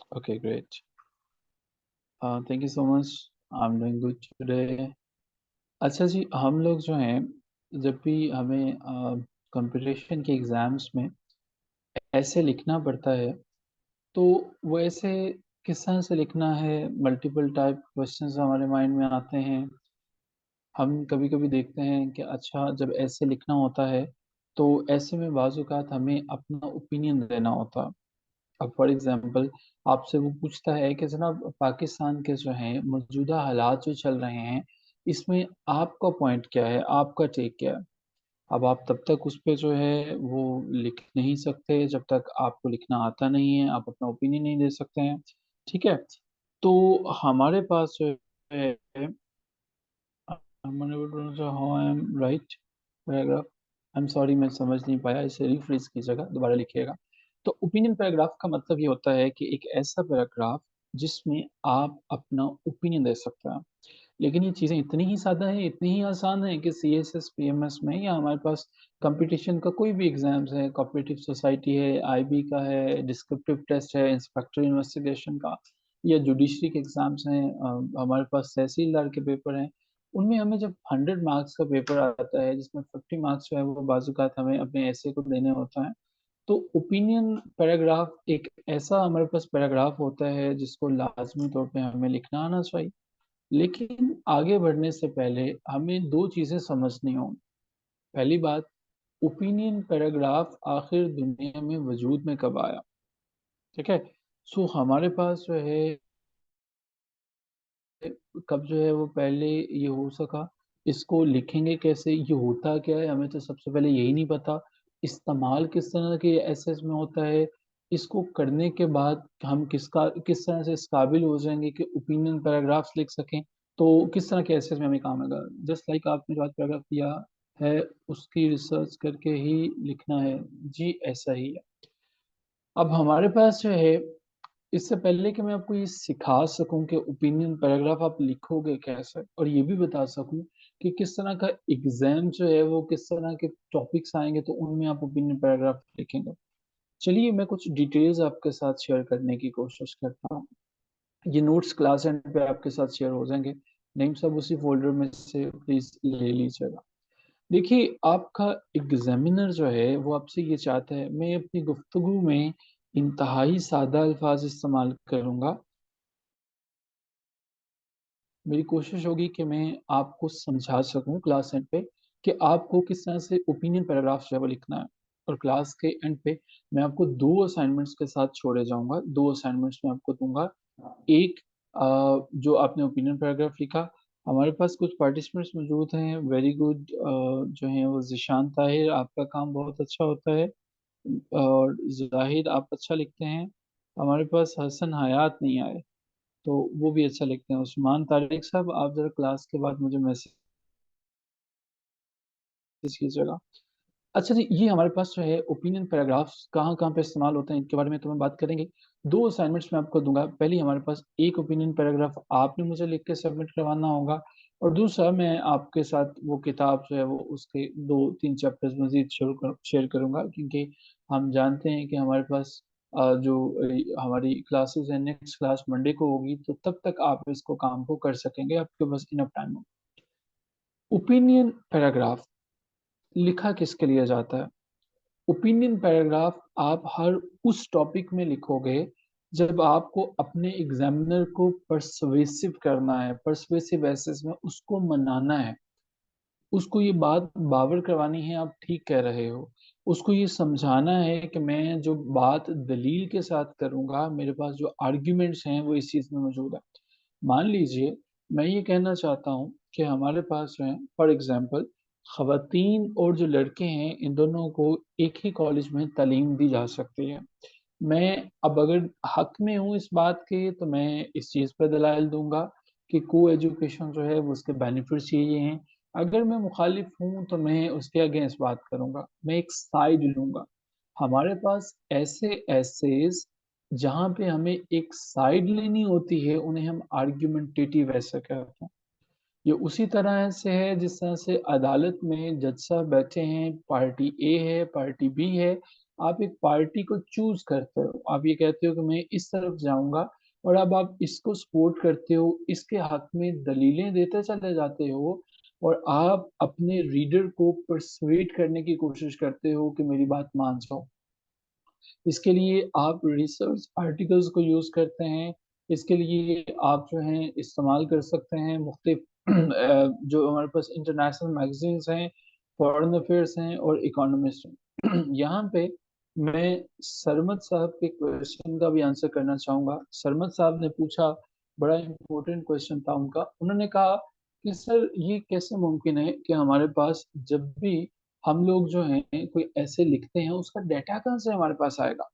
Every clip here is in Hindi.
Okay, great. Thank you so much. I'm doing good today. अच्छा जी, हम लोग जो हैं जब भी हमें कंपटीशन के एग्ज़ाम्स में ऐसे लिखना पड़ता है, तो वो ऐसे किस तरह से लिखना है, मल्टीपल टाइप क्वेश्चंस हमारे माइंड में आते हैं। हम कभी-कभी देखते हैं कि अच्छा जब ऐसे लिखना होता है, तो ऐसे में बाज़-औक़ात हमें अपना ओपिनियन देना होता है। अब फॉर एग्ज़ाम्पल आपसे वो पूछता है कि जनाब पाकिस्तान के जो हैं मौजूदा हालात जो चल रहे हैं, इसमें आपका पॉइंट क्या है? आपका टेक क्या है? अब आप तब तक उस पे जो है वो लिख नहीं सकते जब तक आपको लिखना आता नहीं है, आप अपना ओपिनियन नहीं दे सकते हैं, ठीक है? तो हमारे पास जो है I'm unable to answer how I am right paragraph I am sorry मैं समझ नहीं पाया इसे रिफ्रेश कीजिएगा, दोबारा लिखिएगा। तो ओपिनियन पैराग्राफ का मतलब ये होता है कि एक ऐसा पैराग्राफ जिसमें आप अपना ओपिनियन दे सकते हैं। लेकिन ये चीज़ें इतनी ही सादा है, इतनी ही आसान है कि सीएसएस, पीएमएस में या हमारे पास कॉम्पिटिशन का कोई भी एग्ज़ाम्स है, कोऑपरेटिव सोसाइटी है, आईबी का है, डिस्क्रिप्टिव टेस्ट है, इंस्पेक्टर इन्वेस्टिगेशन का या जुडिशरी के एग्ज़ाम्स हैं हमारे पास तहसीलदार के पेपर हैं। उनमें हमें जब 100 मार्क्स का पेपर आता है जिसमें 50 मार्क्स जो है वो बाज़-औक़ात हमें अपने एसे को देने होता है। तो ओपिनियन पैराग्राफ एक ऐसा हमारे पास पैराग्राफ होता है जिसको लाज़मी तौर पे हमें लिखना आना चाहिए। लेकिन आगे बढ़ने से पहले हमें 2 चीज़ें समझनी होंगी। पहली बात, ओपिनियन पैराग्राफ आखिर दुनिया में वजूद में कब आया, ठीक है? सो हमारे पास जो है कब जो है वो पहले ये हो सका, इसको लिखेंगे कैसे, ये होता क्या है, हमें तो सबसे पहले यही नहीं पता। इस्तेमाल किस तरह के एसेस में होता है, इसको करने के बाद हम किस तरह से इस काबिल हो जाएँगे कि ओपिनियन पैराग्राफ्स लिख सकें, तो किस तरह के एसेस में हमें काम आएगा। जस्ट लाइक आपने जो आज पैराग्राफ दिया है, उसकी रिसर्च करके ही लिखना है। जी, ऐसा ही है। अब हमारे पास जो है इससे पहले कि मैं आपको ये सिखा सकूँ कि ओपिनियन पैराग्राफ आप लिखोगे कैसे और ये भी बता सकूँ कि किस तरह का एग्ज़ाम जो है वो किस तरह के टॉपिक्स आएँगे तो उनमें आप ओपिनियन पैराग्राफ लिखेंगे। चलिए मैं कुछ डिटेल्स आपके साथ शेयर करने की कोशिश करता हूँ। ये नोट्स क्लास एंड पे आपके साथ शेयर हो जाएँगे। नेम सब उसी फ़ोल्डर में से प्लीज़ ले लीजिएगा। देखिए, आपका एग्ज़ामिनर जो है वो आपसे ये चाहता है मैं अपनी गुफ्तगू में इंतहाई सादा अल्फ़ाज़ इस्तेमाल करूँगा। मेरी कोशिश होगी कि मैं आपको समझा सकूँ क्लास एंड पे कि आपको किस तरह से ओपिनियन पैराग्राफ जो है वो लिखना है। और क्लास के एंड पे मैं आपको 2 असाइनमेंट्स के साथ छोड़े जाऊँगा। 2 असाइनमेंट्स मैं आपको दूँगा। एक जो आपने ओपिनियन पैराग्राफ लिखा, हमारे पास कुछ पार्टिसिपेंट्स मौजूद हैं, वेरी गुड जो हैं वो ज़ीशान ताहिर आपका काम बहुत अच्छा होता है और ज़ाहिद आप अच्छा लिखते हैं। हमारे पास हसन हयात नहीं आए। तो वो भी अच्छा लिखते हैं। उस्मान तारिक साहब आप ज़रा क्लास के बाद मुझे मैसेज कीजिएगा। अच्छा जी, ये हमारे पास जो है ओपिनियन पैराग्राफ्स कहाँ-कहाँ पे इस्तेमाल होते हैं इनके बारे में तो हम बात करेंगे। 2 असाइनमेंट्स मैं आपको दूँगा। पहली हमारे पास एक ओपिनियन पैराग्राफ आपने मुझे लिख के सबमिट करवाना होगा और दूसरा मैं आपके साथ वो किताब जो है वो उसके 2-3 चैप्टर्स मज़ीद शेयर करूँगा क्योंकि हम जानते हैं कि हमारे पास जो हमारी क्लासेस हैं नेक्स्ट क्लास मंडे को होगी तो तब तक आप इसको काम को कर सकेंगे, आपके पास इनफ टाइम हो। ओपिनियन पैराग्राफ लिखा किसके लिए जाता है? ओपिनियन पैराग्राफ आप हर उस टॉपिक में लिखोगे जब आपको अपने एग्जामिनर को पर्सवेसिव करना है, पर्सवेसिव एसेस में उसको मनाना है, उसको ये बात बावर करवानी है आप ठीक कह रहे हो, उसको ये समझाना है कि मैं जो बात दलील के साथ करूँगा, मेरे पास जो आर्ग्यूमेंट्स हैं वो इस चीज़ में मौजूद है। मान लीजिए मैं ये कहना चाहता हूँ कि हमारे पास जो है फॉर एग्ज़ाम्पल ख़वातीन और जो लड़के हैं इन दोनों को एक ही कॉलेज में तालीम दी जा सकती है। मैं अब अगर हक़ में हूँ इस बात के तो मैं इस चीज़ पे दलाइल दूँगा कि को-एजुकेशन जो है वो उसके बेनिफिट्स ये हैं। अगर मैं मुख़ालिफ़ हूँ तो मैं उसके अगेंस्ट बात करूँगा, मैं एक साइड लूँगा। हमारे पास ऐसे एसेस जहाँ पे हमें एक साइड लेनी होती है उन्हें हम आर्गुमेंटेटिव एसे कहते हैं। ये उसी तरह से है जिस तरह से अदालत में जज साहब बैठे हैं, पार्टी ए है, पार्टी बी है आप एक पार्टी को चूज करते हो, आप ये कहते हो कि मैं इस तरफ जाऊंगा, और अब आप इसको सपोर्ट करते हो, इसके हक में दलीलें देते चले जाते हो, और आप अपने रीडर को परsuade करने की कोशिश करते हो कि मेरी बात मान जाओ। इसके लिए आप रिसर्च आर्टिकल्स को यूज़ करते हैं। इसके लिए आप जो है इस्तेमाल कर सकते हैं मुख्तलिफ जो हमारे पास इंटरनेशनल मैगजीन्स हैं, फॉरेन अफेयर्स हैं और इकोनॉमिस्ट हैं। यहाँ पे मैं सरमद साहब के क्वेश्चन का भी आंसर करना चाहूँगा। सरमद साहब ने पूछा, बड़ा इम्पोर्टेंट क्वेश्चन था उनका। उन्होंने कहा कि सर ये कैसे मुमकिन है कि हमारे पास जब भी हम लोग जो हैं कोई ऐसे लिखते हैं, उसका डाटा कहाँ से हमारे पास आएगा,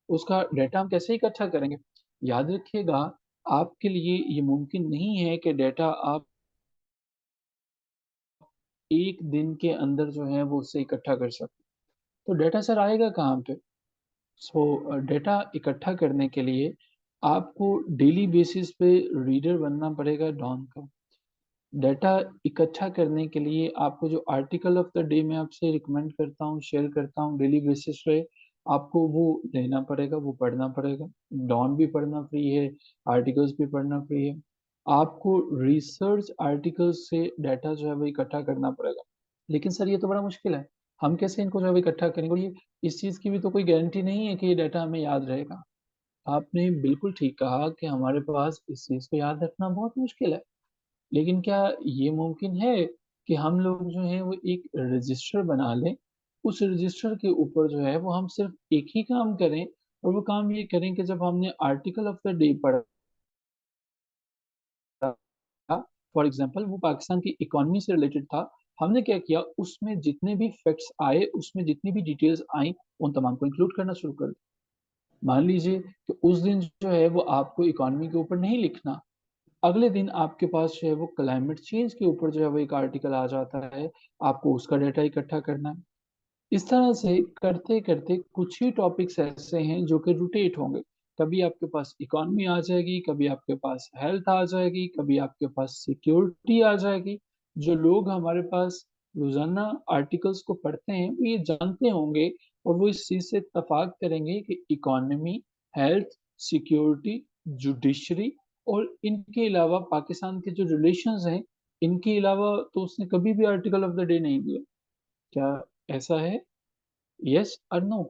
उसका डाटा हम कैसे इकट्ठा करेंगे। याद रखिएगा, आपके लिए ये मुमकिन नहीं है कि डाटा आप एक दिन के अंदर जो है वो उससे इकट्ठा कर सकते। तो डाटा सर आएगा कहाँ पे। डाटा इकट्ठा करने के लिए आपको डेली बेसिस पे रीडर बनना पड़ेगा डॉन का। डाटा इकट्ठा करने के लिए आपको जो आर्टिकल ऑफ द डे मैं आपसे रिकमेंड करता हूँ, शेयर करता हूँ डेली बेसिस पे, आपको वो लेना पड़ेगा, वो पढ़ना पड़ेगा। डॉन भी पढ़ना फ्री है, आर्टिकल्स भी पढ़ना फ्री है। आपको रिसर्च आर्टिकल्स से डाटा जो है वो इकट्ठा करना पड़ेगा। लेकिन सर ये तो बड़ा मुश्किल है, हम कैसे इनको जो है वो इकट्ठा करेंगे, और ये इस चीज़ की भी तो कोई गारंटी नहीं है कि ये डाटा हमें याद रहेगा। आपने बिल्कुल ठीक कहा कि हमारे पास इस चीज़ को याद रखना बहुत मुश्किल है। लेकिन क्या ये मुमकिन है कि हम लोग जो है वो एक रजिस्टर बना लें, उस रजिस्टर के ऊपर जो है वो हम सिर्फ एक ही काम करें, और वो काम ये करें कि जब हमने आर्टिकल ऑफ द डे पढ़ा, फॉर एग्जांपल वो पाकिस्तान की इकोनॉमी से रिलेटेड था, हमने क्या किया, उसमें जितने भी फैक्ट्स आए, उसमें जितनी भी डिटेल्स आई, उन तमाम को इंक्लूड करना शुरू कर दिया। मान लीजिए कि उस दिन जो है वो आपको इकोनॉमी के ऊपर नहीं लिखना, अगले दिन आपके पास जो है वो क्लाइमेट चेंज के ऊपर जो है वो एक आर्टिकल आ जाता है, आपको उसका डाटा इकट्ठा करना है। इस तरह से करते करते कुछ ही टॉपिक्स ऐसे हैं जो कि रोटेट होंगे। कभी आपके पास इकोनॉमी आ जाएगी, कभी आपके पास हेल्थ आ जाएगी, कभी आपके पास सिक्योरिटी आ जाएगी। जो लोग हमारे पास रोजाना आर्टिकल्स को पढ़ते हैं वो ये जानते होंगे, और वो इस चीज से इत्तफाक करेंगे कि इकोनॉमी, हेल्थ, सिक्योरिटी, जुडिशरी और इनके अलावा पाकिस्तान के जो रिलेशंस हैं, इनके अलावा तो उसने कभी भी आर्टिकल ऑफ द डे नहीं दिया। क्या ऐसा है? यस और नो,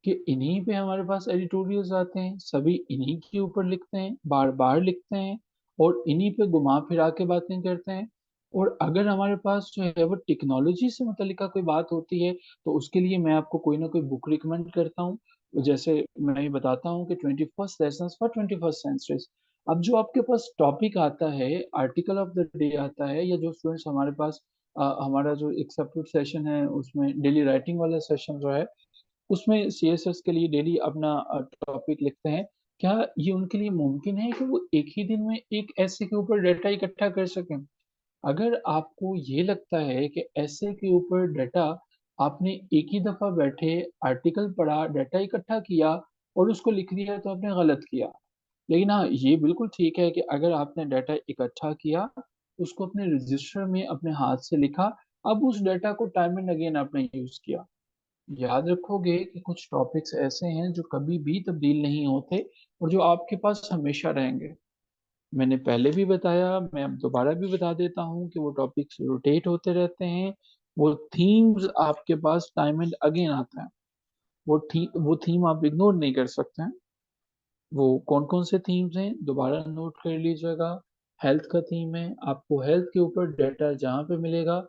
कि इन्हीं पे हमारे पास एडिटोरियल्स आते हैं, सभी इन्हीं के ऊपर लिखते हैं, बार बार लिखते हैं, और इन्हीं पे घुमा फिरा के बातें करते हैं। और अगर हमारे पास जो है वो टेक्नोलॉजी से मुतल्लिका कोई बात होती है, तो उसके लिए मैं आपको कोई ना कोई बुक रिकमेंड करता हूँ। जैसे मैं ये बताता हूँ कि 21st lesson for 21st century. अब जो आपके पास टॉपिक आता है, आर्टिकल ऑफ द डे आता है, या जो स्टूडेंट्स हमारे पास हमारा जो एक सेपरेट सेशन है उसमें डेली राइटिंग वाला सेशन जो है, उसमें सीएसएस के लिए डेली अपना टॉपिक लिखते हैं। क्या ये उनके लिए मुमकिन है कि वो एक ही दिन में एक ऐसे के ऊपर डाटा इकट्ठा कर सकें? अगर आपको ये लगता है कि ऐसे के ऊपर डाटा आपने एक ही दफा बैठे आर्टिकल पढ़ा, डाटा इकट्ठा किया और उसको लिख दिया, तो आपने गलत किया। लेकिन हाँ, ये बिल्कुल ठीक है कि अगर आपने डाटा इकट्ठा किया, उसको अपने रजिस्टर में अपने हाथ से लिखा, अब उस डाटा को टाइम एंड अगेन आपने यूज किया। याद रखोगे कि कुछ टॉपिक्स ऐसे हैं जो कभी भी तब्दील नहीं होते, और जो आपके पास हमेशा रहेंगे। मैंने पहले भी बताया, मैं अब दोबारा भी बता देता हूँ कि वो टॉपिक्स रोटेट होते रहते हैं। वो थीम्स आपके पास टाइम एंड अगेन आता है। वो थीम आप इग्नोर नहीं कर सकते हैं। वो कौन कौन से थीम्स हैं दोबारा नोट कर लीजिएगा। हेल्थ का थीम है, आपको हेल्थ के ऊपर डाटा जहाँ पे मिलेगा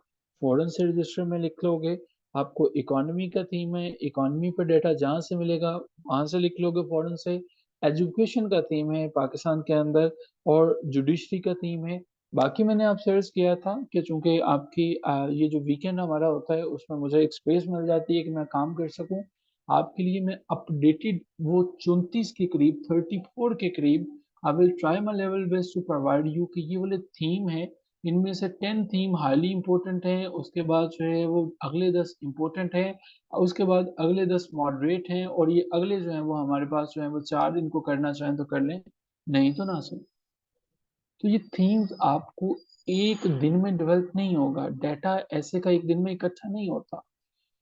फौरन से रजिस्टर में लिख लोगे। आपको इकोनॉमी का थीम है, इकोनॉमी पर डाटा जहाँ से मिलेगा वहाँ से लिख लोगे फौरन से। एजुकेशन का थीम है पाकिस्तान के अंदर, और जुडिशरी का थीम है। बाकी मैंने आपसे अर्ज किया था कि चूंकि आपकी ये जो वीकेंड हमारा होता है उसमें मुझे एक स्पेस मिल जाती है कि मैं काम कर सकूं, आपके लिए मैं अपडेटेड वो 34 के करीब, 34 के करीब, I will try my level best to provide you कि ये वाले थीम है। इनमें से 10 थीम हाईली इंपॉर्टेंट है, उसके बाद जो है वो अगले 10 इंपॉर्टेंट है, उसके बाद अगले 10 मॉडरेट हैं, और ये अगले जो है वो हमारे पास जो है वो 4 इनको करना चाहें तो कर लें, नहीं तो ना सर। तो ये थीम्स आपको एक दिन में डेवलप नहीं होगा, डाटा ऐसे का एक दिन में इकट्ठा नहीं होता।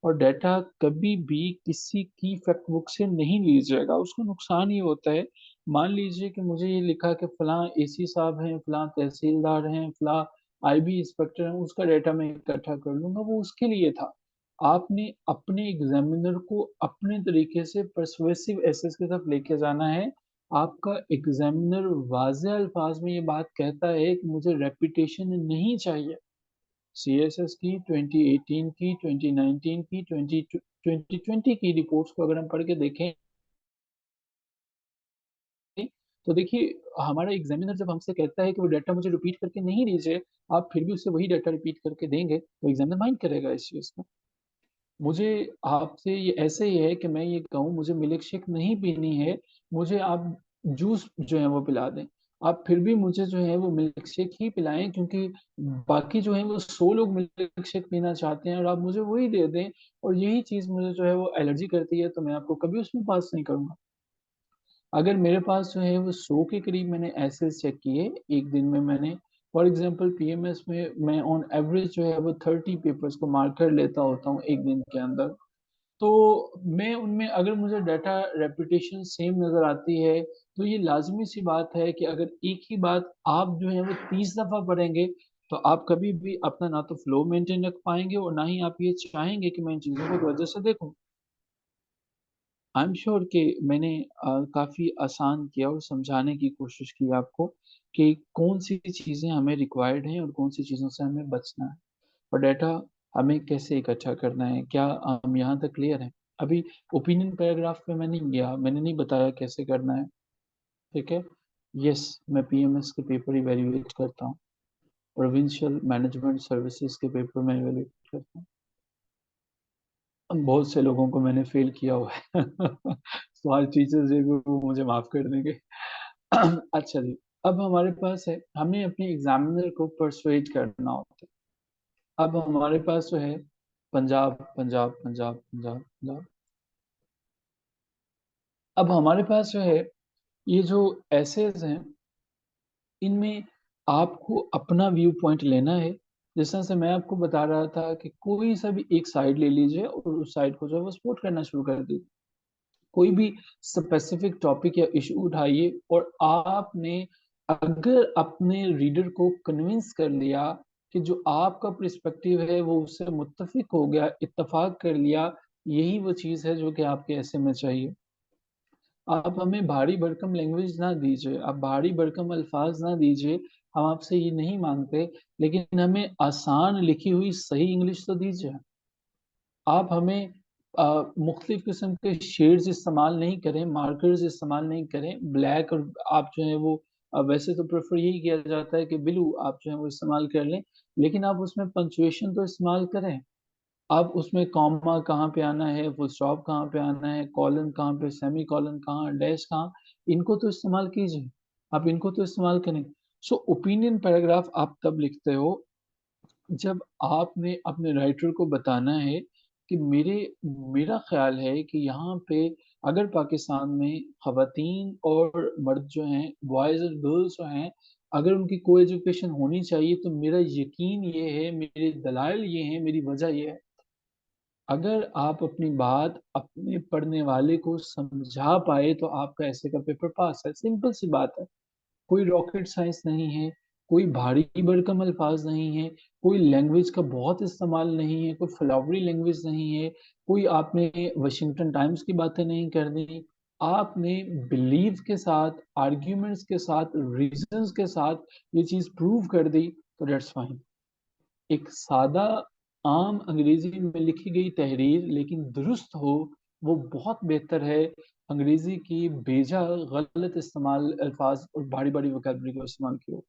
और डाटा कभी भी किसी की फैक्ट बुक से नहीं लीजिएगा, उसको नुकसान ही होता है। मान लीजिए कि मुझे ये लिखा कि फलां एसी साहब हैं, फलां तहसीलदार हैं, फलां आईबी इंस्पेक्टर हैं, उसका डाटा मैं इकट्ठा कर लूंगा, वो उसके लिए था। आपने अपने एग्जामिनर को अपने तरीके से परसुएसिव एसेस के साथ लेके जाना है। आपका एग्जामिनर वाज़ेह अल्फाज में ये बात कहता है कि मुझे रेपुटेशन नहीं चाहिए। सीएसएस की 2018 की, 2019 की, 2020 की रिपोर्ट्स को अगर हम पढ़ के देखें तो देखिए, हमारा एग्जामिनर जब हमसे कहता है कि वो डाटा मुझे रिपीट करके नहीं दीजिए, आप फिर भी उससे वही डाटा रिपीट करके देंगे, तो एग्जामिनर माइंड करेगा इस चीज़ को। मुझे आपसे ये ऐसे ही है कि मैं ये कहूँ मुझे मिल्क शेक नहीं पीनी है, मुझे आप जूस जो है वो पिला दें। आप फिर भी मुझे जो है वो मिल्क शेक ही पिलाएँ, क्योंकि बाकी जो है वो 100 लोग मिल्क शेक पीना चाहते हैं और आप मुझे वही दे दें, और यही चीज़ मुझे जो है वो एलर्जी करती है, तो मैं आपको कभी उसमें पास नहीं करूँगा। अगर मेरे पास जो है वो 100 के करीब मैंने एसेस चेक किए, एक दिन में मैंने फॉर एग्ज़ाम्पल पीएमएस में मैं ऑन एवरेज जो है वो 30 पेपर्स को मार्क कर लेता होता हूँ एक दिन के अंदर। तो मैं उनमें अगर मुझे डाटा रेपुटेशन सेम नज़र आती है, तो ये लाज़मी-सी बात है कि अगर एक ही बात आप जो है वो 30 दफ़ा पढ़ेंगे, तो आप कभी भी अपना ना तो फ्लो मेंटेन रख पाएँगे और ना ही आप ये चाहेंगे कि मैं इन चीज़ों को तवज्जो से देखूँ। आई एम श्योर कि मैंने काफ़ी आसान किया और समझाने की कोशिश की आपको कि कौन-सी चीज़ें हमें रिक्वायर्ड हैं और कौन-सी चीज़ों से हमें बचना है। और डाटा हमें कैसे इकट्ठा करना है, क्या हम यहाँ तक क्लियर हैं? अभी ओपिनियन पैराग्राफ पे मैं नहीं गया, मैंने नहीं बताया कैसे करना है, ठीक है? येस, मैं पीएमएस के पेपर इवैल्यूएट करता हूँ, प्रोविंशियल मैनेजमेंट सर्विसेज़ के पेपर मैं इवैल्यूएट करता हूँ। बहुत से लोगों को मैंने फ़ेल किया हुआ है। तो आज टीचर्स डे पे वो मुझे माफ़ कर देंगे। अच्छा जी, अब हमारे पास है, हमें अपने एग्ज़ामिनर को पर्सुएड करना होता है। अब हमारे पास जो है पंजाब, पंजाब, पंजाब, पंजाब, पंजाब। अब हमारे पास जो है, ये जो एसेज़ हैं, इनमें आपको अपना व्यू पॉइंट लेना है। जिस तरह से मैं आपको बता रहा था कि कोई सा भी एक साइड ले लीजिए और उस साइड को जो है वो सपोर्ट करना शुरू कर दीजिए। कोई भी स्पेसिफिक टॉपिक या इश्यू उठाइए और आपने अगर अपने रीडर को कन्विंस कर लिया कि जो आपका पर्सपेक्टिव है वो उससे मुत्तफ़िक हो गया, इत्तेफ़ाक कर लिया, यही वो चीज़ है जो कि आपके ऐसे में चाहिए। आप हमें भारी भरकम लैंग्वेज ना दीजिए, आप भारी भरकम अल्फ़ाज़ ना दीजिए, हम आपसे ये नहीं माँगते, लेकिन हमें आसान लिखी हुई सही इंग्लिश तो दीजिए। आप हमें मुख्तलिफ़ किस्म के शेड्स इस्तेमाल नहीं करें, मार्कर्स इस्तेमाल नहीं करें, ब्लैक और आप जो है वो वैसे तो प्रेफ़र यही किया जाता है कि ब्लू आप जो है वो इस्तेमाल कर लें, लेकिन आप उसमें पंक्चुएशन तो इस्तेमाल करें। आप उसमें कॉमा कहाँ पे आना है, फुल स्टॉप कहाँ पे आना है, कोलन कहाँ पे, सेमीकोलन कहाँ, डैश कहाँ, इनको तो इस्तेमाल कीजिए। आप इनको तो इस्तेमाल करें। सो ओपिनियन पैराग्राफ आप तब लिखते हो जब आपने अपने राइटर को बताना है कि मेरा ख़्याल है कि यहाँ पे अगर पाकिस्तान में ख़वातीन और मर्द जो हैं, बॉयज़ और गर्ल्स जो हैं, अगर उनकी को-एजुकेशन होनी चाहिए, तो मेरा यकीन ये है, मेरे दलाइल ये हैं, मेरी वजह ये है। अगर आप अपनी बात अपने पढ़ने वाले को समझा पाए, तो आपका ऐसे का पेपर पास है, सिंपल सी बात है। कोई रॉकेट साइंस नहीं है, कोई भारी भरकम अल्फाज नहीं है, कोई लैंग्वेज का बहुत इस्तेमाल नहीं है, कोई फ्लावरी लैंग्वेज नहीं है, कोई आपने वाशिंगटन टाइम्स की बातें नहीं करनी। आपने बिलीव के साथ, आर्ग्यूमेंट्स के साथ, रीज़न्स के साथ ये चीज़ प्रूव कर दी, तो दैट्स फाइन। एक सादा आम अंग्रेज़ी में लिखी गई तहरीर लेकिन दुरुस्त हो, वो बहुत बेहतर है अंग्रेज़ी की बेजा गलत इस्तेमाल अल्फ़ाज़ और बड़ी-बड़ी वोकैब्युलरी का इस्तेमाल किए हो।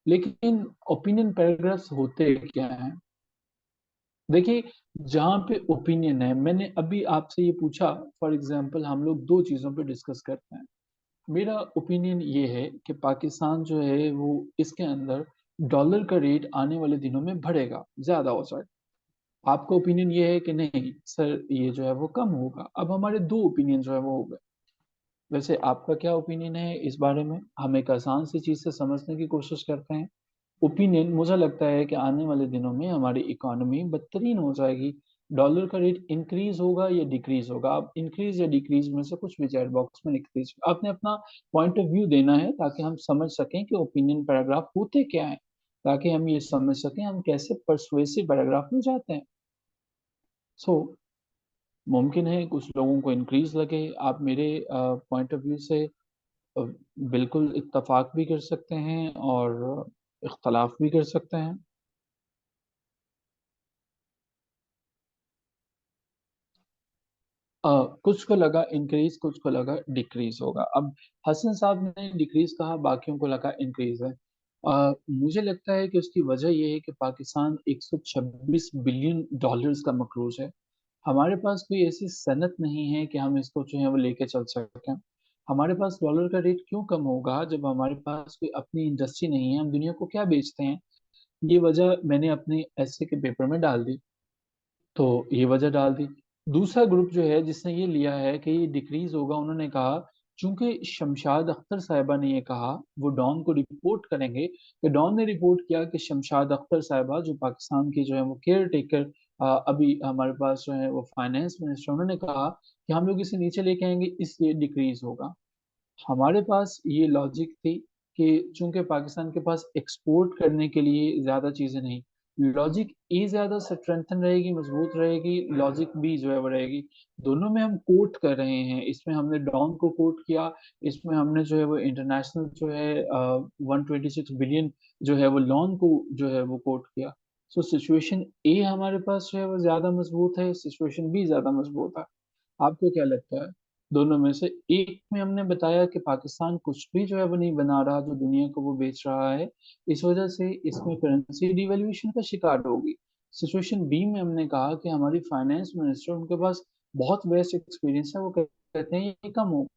लेकिन ओपिनियन पैराग्राफ्स होते क्या हैं? देखिए, जहाँ पे ओपिनियन है, मैंने अभी आपसे ये पूछा फॉर एग्ज़ाम्पल हम लोग 2 चीज़ों पे डिस्कस करते हैं। मेरा ओपिनियन ये है कि पाकिस्तान जो है वो इसके अंदर डॉलर का रेट आने वाले दिनों में बढ़ेगा, ज़्यादा हो जाएगा। आपका ओपिनियन ये है कि नहीं सर ये जो है वो कम होगा। अब हमारे 2 ओपिनियन जो है वो हो गए। वैसे आपका क्या ओपिनियन है इस बारे में? हम एक आसान सी चीज़ से समझने की कोशिश करते हैं। ओपिनियन मुझे लगता है कि आने वाले दिनों में हमारी इकोनॉमी बदतरीन हो जाएगी। डॉलर का रेट इंक्रीज होगा या डिक्रीज होगा। आप इंक्रीज या डिक्रीज में से कुछ भी चैट बॉक्स में लिख दीजिए। आपने अपना पॉइंट ऑफ व्यू देना है ताकि हम समझ सकें कि ओपिनियन पैराग्राफ होते क्या है, ताकि हम ये समझ सकें हम कैसे परसुएसिव पैराग्राफ में जाते हैं। सो मुमकिन है कुछ लोगों को इंक्रीज लगे। आप मेरे पॉइंट ऑफ व्यू से अ, बिल्कुल इत्तेफाक भी कर सकते हैं और इख्तलाफ भी कर सकते हैं। कुछ को लगा इंक्रीज, कुछ को लगा डिक्रीज होगा। अब हसन साहब ने डिक्रीज कहा, बाकियों को लगा इंक्रीज है। मुझे लगता है कि उसकी वजह यह है कि पाकिस्तान 126 बिलियन डॉलर्स का मकरूज है। हमारे पास कोई ऐसी सनत नहीं है कि हम इसको जो है वो लेके चल सकें। हमारे पास डॉलर का रेट क्यों कम होगा जब हमारे पास कोई अपनी इंडस्ट्री नहीं है, हम दुनिया को क्या बेचते हैं। ये वजह मैंने अपने ऐसे के पेपर में डाल दी, तो ये वजह डाल दी। दूसरा ग्रुप जो है जिसने ये लिया है कि ये डिक्रीज होगा, उन्होंने कहा चूंकि शमशाद अख्तर साहिबा ने ये कहा, वो डॉन को रिपोर्ट करेंगे। कि डॉन ने रिपोर्ट किया कि शमशाद अख्तर साहिबा जो पाकिस्तान की जो है वो केयर टेकर, अभी हमारे पास जो है वो फाइनेंस मिनिस्टर, उन्होंने कहा कि हम लोग इसे नीचे लेके आएंगे इसलिए डिक्रीज होगा। हमारे पास ये लॉजिक थी कि चूंकि पाकिस्तान के पास एक्सपोर्ट करने के लिए ज़्यादा चीज़ें नहीं, लॉजिक ए ज़्यादा स्ट्रेंथन रहेगी, मजबूत रहेगी, लॉजिक बी जो है वो रहेगी। दोनों में हम कोट कर रहे हैं, इसमें हमने डॉन को कोट किया, इसमें हमने जो है वो इंटरनेशनल जो है 126 बिलियन जो है वो लोन को जो है वो कोट किया। सो सिचुएशन ए हमारे पास जो है वो ज़्यादा मजबूत है, सिचुएशन बी ज़्यादा मजबूत है। आपको क्या लगता है? दोनों में से एक में हमने बताया कि पाकिस्तान कुछ भी जो है वो नहीं बना रहा जो दुनिया को वो बेच रहा है, इस वजह से इसमें करेंसी डिवैल्यूएशन का शिकार होगी। सिचुएशन बी में हमने कहा कि हमारी फाइनेंस मिनिस्टर, उनके पास बहुत वेस्ट एक्सपीरियंस है, वो कहते हैं ये कम होगा।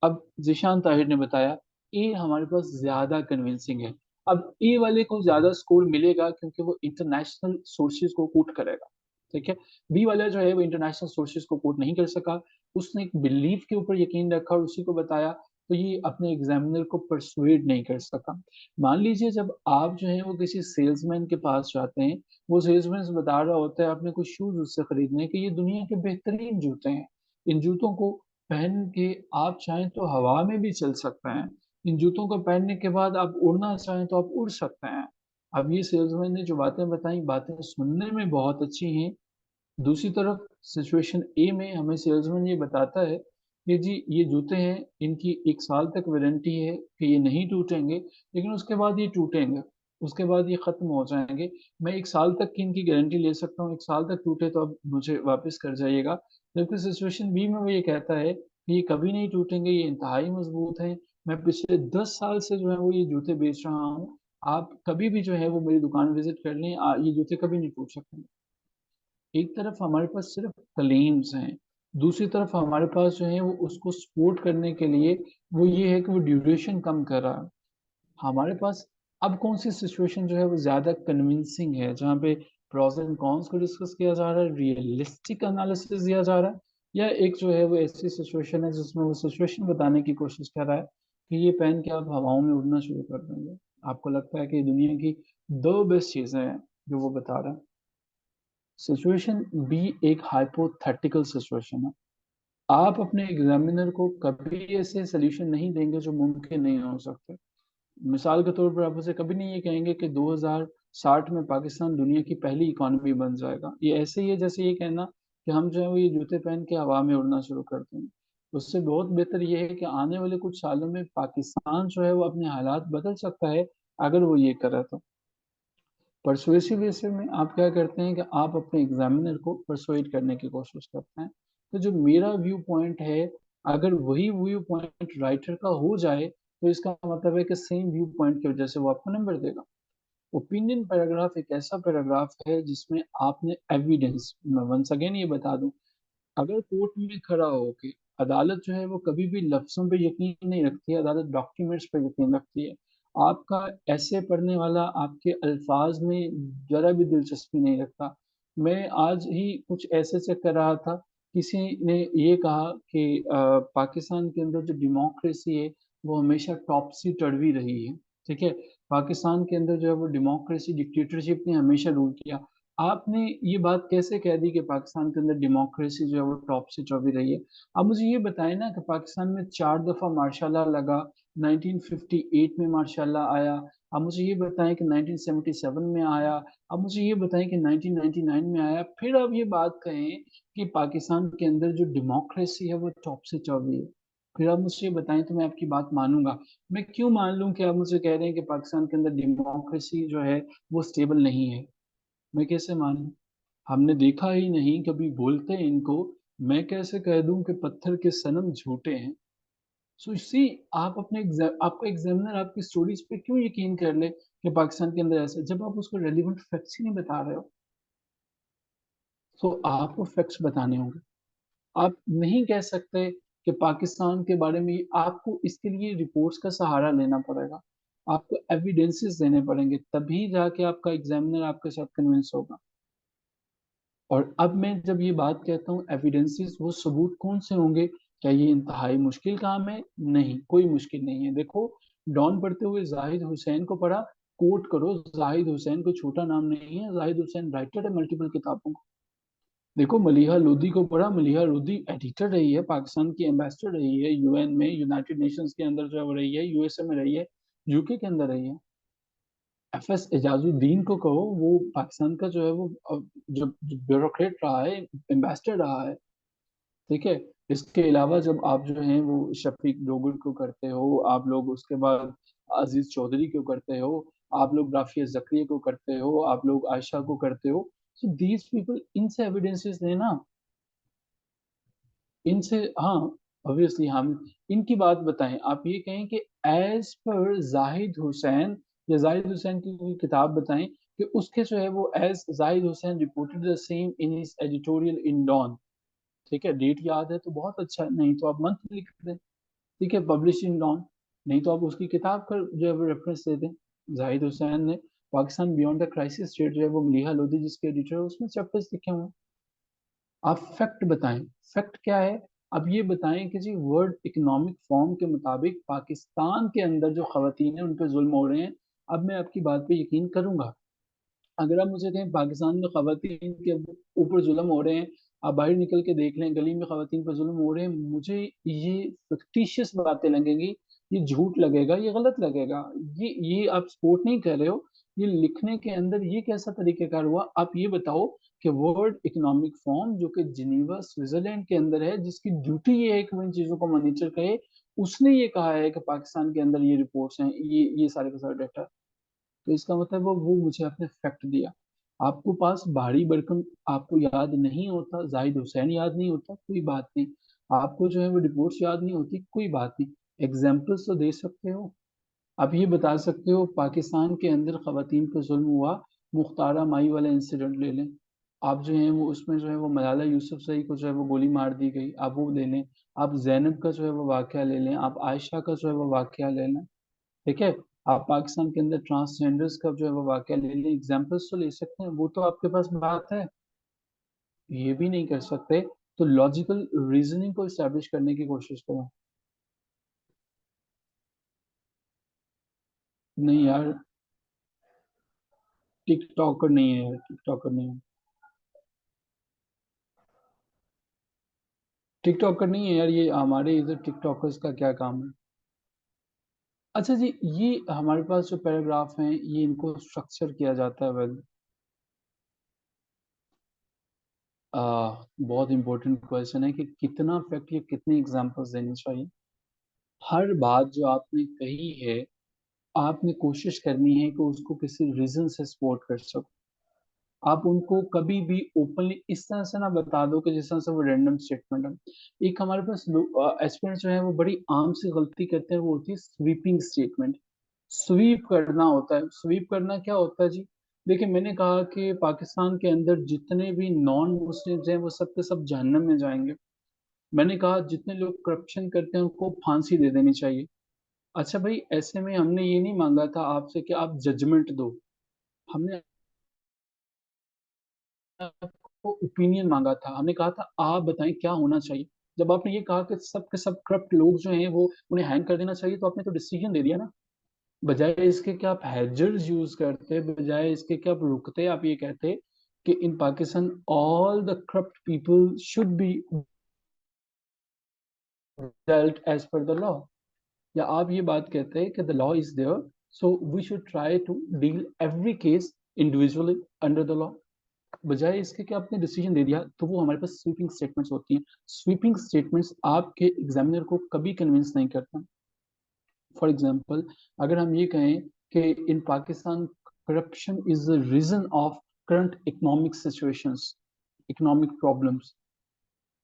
अब जिशान ताहिर ने बताया ए हमारे पास ज्यादा कन्विंसिंग है। अब ए वाले को ज्यादा स्कोर मिलेगा क्योंकि वो इंटरनेशनल सोर्सेज को कोट करेगा। ठीक है। बी वाला जो है वो इंटरनेशनल सोर्सेज को कोट नहीं कर सका, उसने एक बिलीफ के ऊपर यकीन रखा और उसी को बताया, तो ये अपने एग्जामिनर को परसुएड नहीं कर सका। मान लीजिए जब आप जो है वो किसी सेल्समैन के पास जाते हैं, वो सेल्समैन बता रहा होता है आपने कोई शूज उससे खरीदने के, ये दुनिया के बेहतरीन जूते हैं, इन जूतों को पहन के आप चाहें तो हवा में भी चल सकते हैं, इन जूतों को पहनने के बाद आप उड़ना चाहें तो आप उड़ सकते हैं। अब ये सेल्समैन ने जो बातें बताई, बातें सुनने में बहुत अच्छी हैं। दूसरी तरफ सिचुएशन ए में हमें सेल्समैन ये बताता है कि जी ये जूते हैं, इनकी 1 साल तक वारंटी है कि ये नहीं टूटेंगे, लेकिन उसके बाद ये टूटेंगे, उसके बाद ये खत्म हो जाएंगे। मैं 1 साल तक की इनकी गारंटी ले सकता हूँ, 1 साल तक टूटे तो अब मुझे वापस कर जाइएगा। जबकि सिचुएशन बी में वो ये कहता है कि ये कभी नहीं टूटेंगे, ये इंतहाई मजबूत है, मैं पिछले 10 साल से जो है वो ये जूते बेच रहा हूँ, आप कभी भी जो है वो मेरी दुकान विजिट कर लें, ये जूते कभी नहीं टूट सकते। एक तरफ हमारे पास सिर्फ क्लेम्स हैं, दूसरी तरफ हमारे पास जो है वो उसको सपोर्ट करने के लिए वो ये है कि वो ड्यूरेशन कम कर रहा है। हमारे पास अब कौन सी सिचुएशन जो है वो ज्यादा कन्विंसिंग है, जहाँ पे प्रोस एंड कॉन्स को डिस्कस किया जा रहा है, रियलिस्टिक एनालिसिस दिया जा रहा है, या एक जो है वो ऐसी सिचुएशन है जिसमें वो सिचुएशन बताने की कोशिश कर रहा है कि ये पहन के आप हवाओं में उड़ना शुरू कर देंगे। आपको लगता है कि दुनिया की दो बेस्ट चीजें हैं जो वो बता रहा है। सिचुएशन बी एक हाइपोथेटिकल सिचुएशन है। आप अपने एग्जामिनर को कभी ऐसे सोल्यूशन नहीं देंगे जो मुमकिन नहीं हो सकते। मिसाल के तौर पर आप उसे कभी नहीं ये कहेंगे कि 2060 में पाकिस्तान दुनिया की पहली इकॉनमी बन जाएगा। ये ऐसे ही है जैसे ये कहना कि हम जो है वो ये जूते पहन के हवा में उड़ना शुरू कर देंगे। उससे बहुत बेहतर ये है कि आने वाले कुछ सालों में पाकिस्तान जो है वो अपने हालात बदल सकता है अगर वो ये करे तो। परसुएसिव बेसिस में आप क्या करते हैं कि आप अपने एग्जामिनर को परसुएट करने की कोशिश करते हैं। तो जो मेरा व्यू पॉइंट है, अगर वही व्यू पॉइंट राइटर का हो जाए तो इसका मतलब है कि सेम व्यू पॉइंट की वजह से वो आपको नंबर देगा। ओपिनियन पैराग्राफ एक ऐसा पैराग्राफ है जिसमें आपने एविडेंस, मैं वंस अगेन ये बता दूं, अगर कोर्ट में खड़ा होके, अदालत जो है वो कभी भी लफ्जों पे यकीन नहीं रखती है, अदालत डॉक्यूमेंट्स पे यकीन रखती है। आपका ऐसे पढ़ने वाला आपके अल्फाज में जरा भी दिलचस्पी नहीं रखता। मैं आज ही कुछ ऐसे चेक कर रहा था, किसी ने ये कहा कि पाकिस्तान के अंदर जो डेमोक्रेसी है वो हमेशा टॉपसी टर्वी रही है। ठीक है, पाकिस्तान के अंदर जो है वो डेमोक्रेसी डिक्टेटरशिप ने हमेशा रूल किया। आपने ये बात कैसे कह दी कि पाकिस्तान के अंदर डेमोक्रेसी जो है वो टॉपसी टर्वी रही है? आप मुझे ये बताएं ना कि पाकिस्तान में 4 दफा मार्शल लॉ लगा, 1958 में मार्शल लॉ आया। आप मुझे ये बताएं कि 1977 में आया। आप मुझे ये बताएं कि 1999 में आया। फिर आप ये बात कहें कि पाकिस्तान के अंदर जो डेमोक्रेसी है वो टॉपसी टर्वी है। फिर आप मुझे ये बताएं तो मैं आपकी बात मानूंगा। मैं क्यों मान लूं कि आप मुझे कह रहे हैं कि पाकिस्तान के अंदर डेमोक्रेसी जो है वो स्टेबल नहीं है? मैं कैसे मानूं? हमने देखा ही नहीं, कभी बोलते हैं इनको। मैं कैसे कह दूं कि पत्थर के सनम झूठे हैं? सो सी, आप अपने आपका एग्जामिनर आपकी स्टोरीज पे क्यों यकीन कर ले कि पाकिस्तान के अंदर ऐसा, जब आप उसको रेलिवेंट फैक्ट्स ही नहीं बता रहे हो? तो आपको फैक्ट्स बताने होंगे। आप नहीं कह सकते कि पाकिस्तान के बारे में आपको इसके लिए रिपोर्ट्स का सहारा लेना पड़ेगा। आपको एविडेंसेस देने पड़ेंगे, तभी जाके आपका एग्जामिनर आपके साथ कन्विंस होगा। और अब मैं जब ये बात कहता हूँ एविडेंसेस, वो सबूत कौन से होंगे? क्या ये इंतहाई मुश्किल काम है? नहीं, कोई मुश्किल नहीं है। देखो, डॉन पढ़ते हुए जाहिद हुसैन को पढ़ा, कोट करो। जाहिद हुसैन कोई छोटा नाम नहीं है, जाहिद हुसैन राइटर है मल्टीपल किताबों। देखो, मलीहा लोधी को पढ़ा, मलीहा लोधी एडिटर रही है, पाकिस्तान की एम्बेसडर रही है यूएन में, यूनाइटेड नेशंस के अंदर जो रही है, यूएसए में रही है, यूके के अंदर रही है। एफएस एजाजुद्दीन को कहो, वो पाकिस्तान का जो है वो जो ब्यूरोक्रेट रहा है, एम्बेसडर रहा है। ठीक है। इसके अलावा जब आप जो है वो शफीक डोगर को करते हो, आप लोग उसके बाद अजीज चौधरी को करते हो, आप लोग राफिया जकरिया को करते हो, आप लोग आयशा को करते हो। सो दीज पीपल, इनसे एविडेंसेस लेना, इनसे। हाँ, ऑब्वियसली हम इनकी बात बताएं। आप ये कहें कि एज पर जाहिद हुसैन, या जाहिद हुसैन की कोई किताब बताएं कि उसके जो है वो as Zahid Hussain reported the same in his editorial in Dawn. ठीक है, डेट याद है तो बहुत अच्छा है, नहीं तो आप मंथ लिख दें। ठीक है, पब्लिश इन डॉन। नहीं तो आप उसकी किताब का जो है वो रेफरेंस दे दें। जाहिद हुसैन ने Pakistan beyond the crisis state जो है वो मलीहा लोधी जिसके एडिटर है, उसमें चैप्टर्स लिखे हुए हैं। आप फैक्ट बताएं। फैक्ट क्या है? अब ये बताएं कि जी वर्ल्ड इकोनॉमिक फोरम के मुताबिक पाकिस्तान के अंदर जो खवातीन हैं उन पर जुल्म हो रहे हैं। अब मैं आपकी बात पे यकीन करूंगा। अगर आप मुझे कहें पाकिस्तान में खवातीन के ऊपर जुल्म हो रहे हैं, आप बाहर निकल के देख लें, गली में खवातीन पर जुल्म हो रहे हैं, मुझे ये फिक्टिशियस बातें लगेंगी, ये झूठ लगेगा, ये गलत लगेगा। ये आप सपोर्ट नहीं कर रहे हो। ये लिखने के अंदर ये कैसा तरीकेकार हुआ? आप ये बताओ कि वर्ल्ड इकोनॉमिक फोरम जो कि जिनीवा स्विट्जरलैंड के अंदर है, जिसकी ड्यूटी ये है कि वो इन चीजों को मॉनिटर करे, उसने ये कहा है कि पाकिस्तान के अंदर ये रिपोर्ट्स हैं, ये सारे का सारा डाटा। तो इसका मतलब वो मुझे आपने फैक्ट दिया। आपको पास भारी भरकम आपको याद नहीं होता, जाहिद हुसैन याद नहीं होता, कोई बात नहीं। आपको जो है वो रिपोर्ट्स याद नहीं होती, कोई बात नहीं। एग्जाम्पल्स तो दे सकते हो। आप ये बता सकते हो पाकिस्तान के अंदर खवातीन पर जुल्म हुआ, मुख्तारा माई वाला इंसिडेंट ले लें। आप जो है वो उसमें जो है वो मलाला यूसुफजई को जो है वो गोली मार दी गई, आप वो ले लें। आप जैनब का जो है वो वाकया ले लें, आप आयशा का जो है वो वाकया ले लें। ठीक है। आप पाकिस्तान के अंदर ट्रांसजेंडर्स का जो है वो वाकया ले लें, एग्जाम्पल्स तो ले सकते हैं, वो तो आपके पास बात है। ये भी नहीं कर सकते, तो लॉजिकल रीजनिंग को इस्टेब्लिश करने की कोशिश करो। नहीं यार, टिकटॉकर नहीं है यार, टिकटॉकर नहीं है। टिकटॉकर नहीं है यार, ये हमारे इधर टिकटॉकर्स का क्या काम है? अच्छा जी, ये हमारे पास जो पैराग्राफ हैं ये इनको स्ट्रक्चर किया जाता है वेल। बहुत इंपॉर्टेंट क्वेश्चन है कि कितना फैक्ट या कितने एग्जांपल्स देने चाहिए। हर बात जो आपने कही है, आपने कोशिश करनी है कि उसको किसी रीजन से सपोर्ट कर सको। आप उनको कभी भी ओपनली इस तरह से ना बता दो कि जिस तरह से वो रैंडम स्टेटमेंट है। एक हमारे पास एस्पिरेंट्स जो है वो बड़ी आम सी गलती करते हैं, वो होती है स्वीपिंग स्टेटमेंट। स्वीप करना होता है। स्वीप करना क्या होता है जी? देखिए, मैंने कहा कि पाकिस्तान के अंदर जितने भी नॉन मुस्लिम्स हैं वो सब के सब जहन्नम में जाएंगे। मैंने कहा जितने लोग करप्शन करते हैं उनको फांसी दे देनी चाहिए। अच्छा भाई, ऐसे में हमने ये नहीं मांगा था आपसे कि आप जजमेंट दो। हमने आपको ओपिनियन मांगा था, हमने कहा था आप बताएं क्या होना चाहिए। जब आपने ये कहा कि सब के सब करप्ट लोग जो हैं वो उन्हें हैंग कर देना चाहिए, तो आपने तो डिसीजन दे दिया ना। बजाय इसके कि आप हैजर्स यूज करते, बजाय इसके कि आप रुकते, आप ये कहते कि in Pakistan all the corrupt people should be dealt as per the law, या आप ये बात कहते हैं कि the law is there, so we should try to deal every case individually under the law. बजाय इसके कि आपने डिसीजन दे दिया, तो वो हमारे पास स्वीपिंग स्टेटमेंट्स होती हैं। स्वीपिंग स्टेटमेंट्स आपके एग्जामिनर को कभी कन्विंस नहीं करता। फॉर एग्जाम्पल, अगर हम ये कहें कि in Pakistan corruption is the reason of current economic situations, economic problems,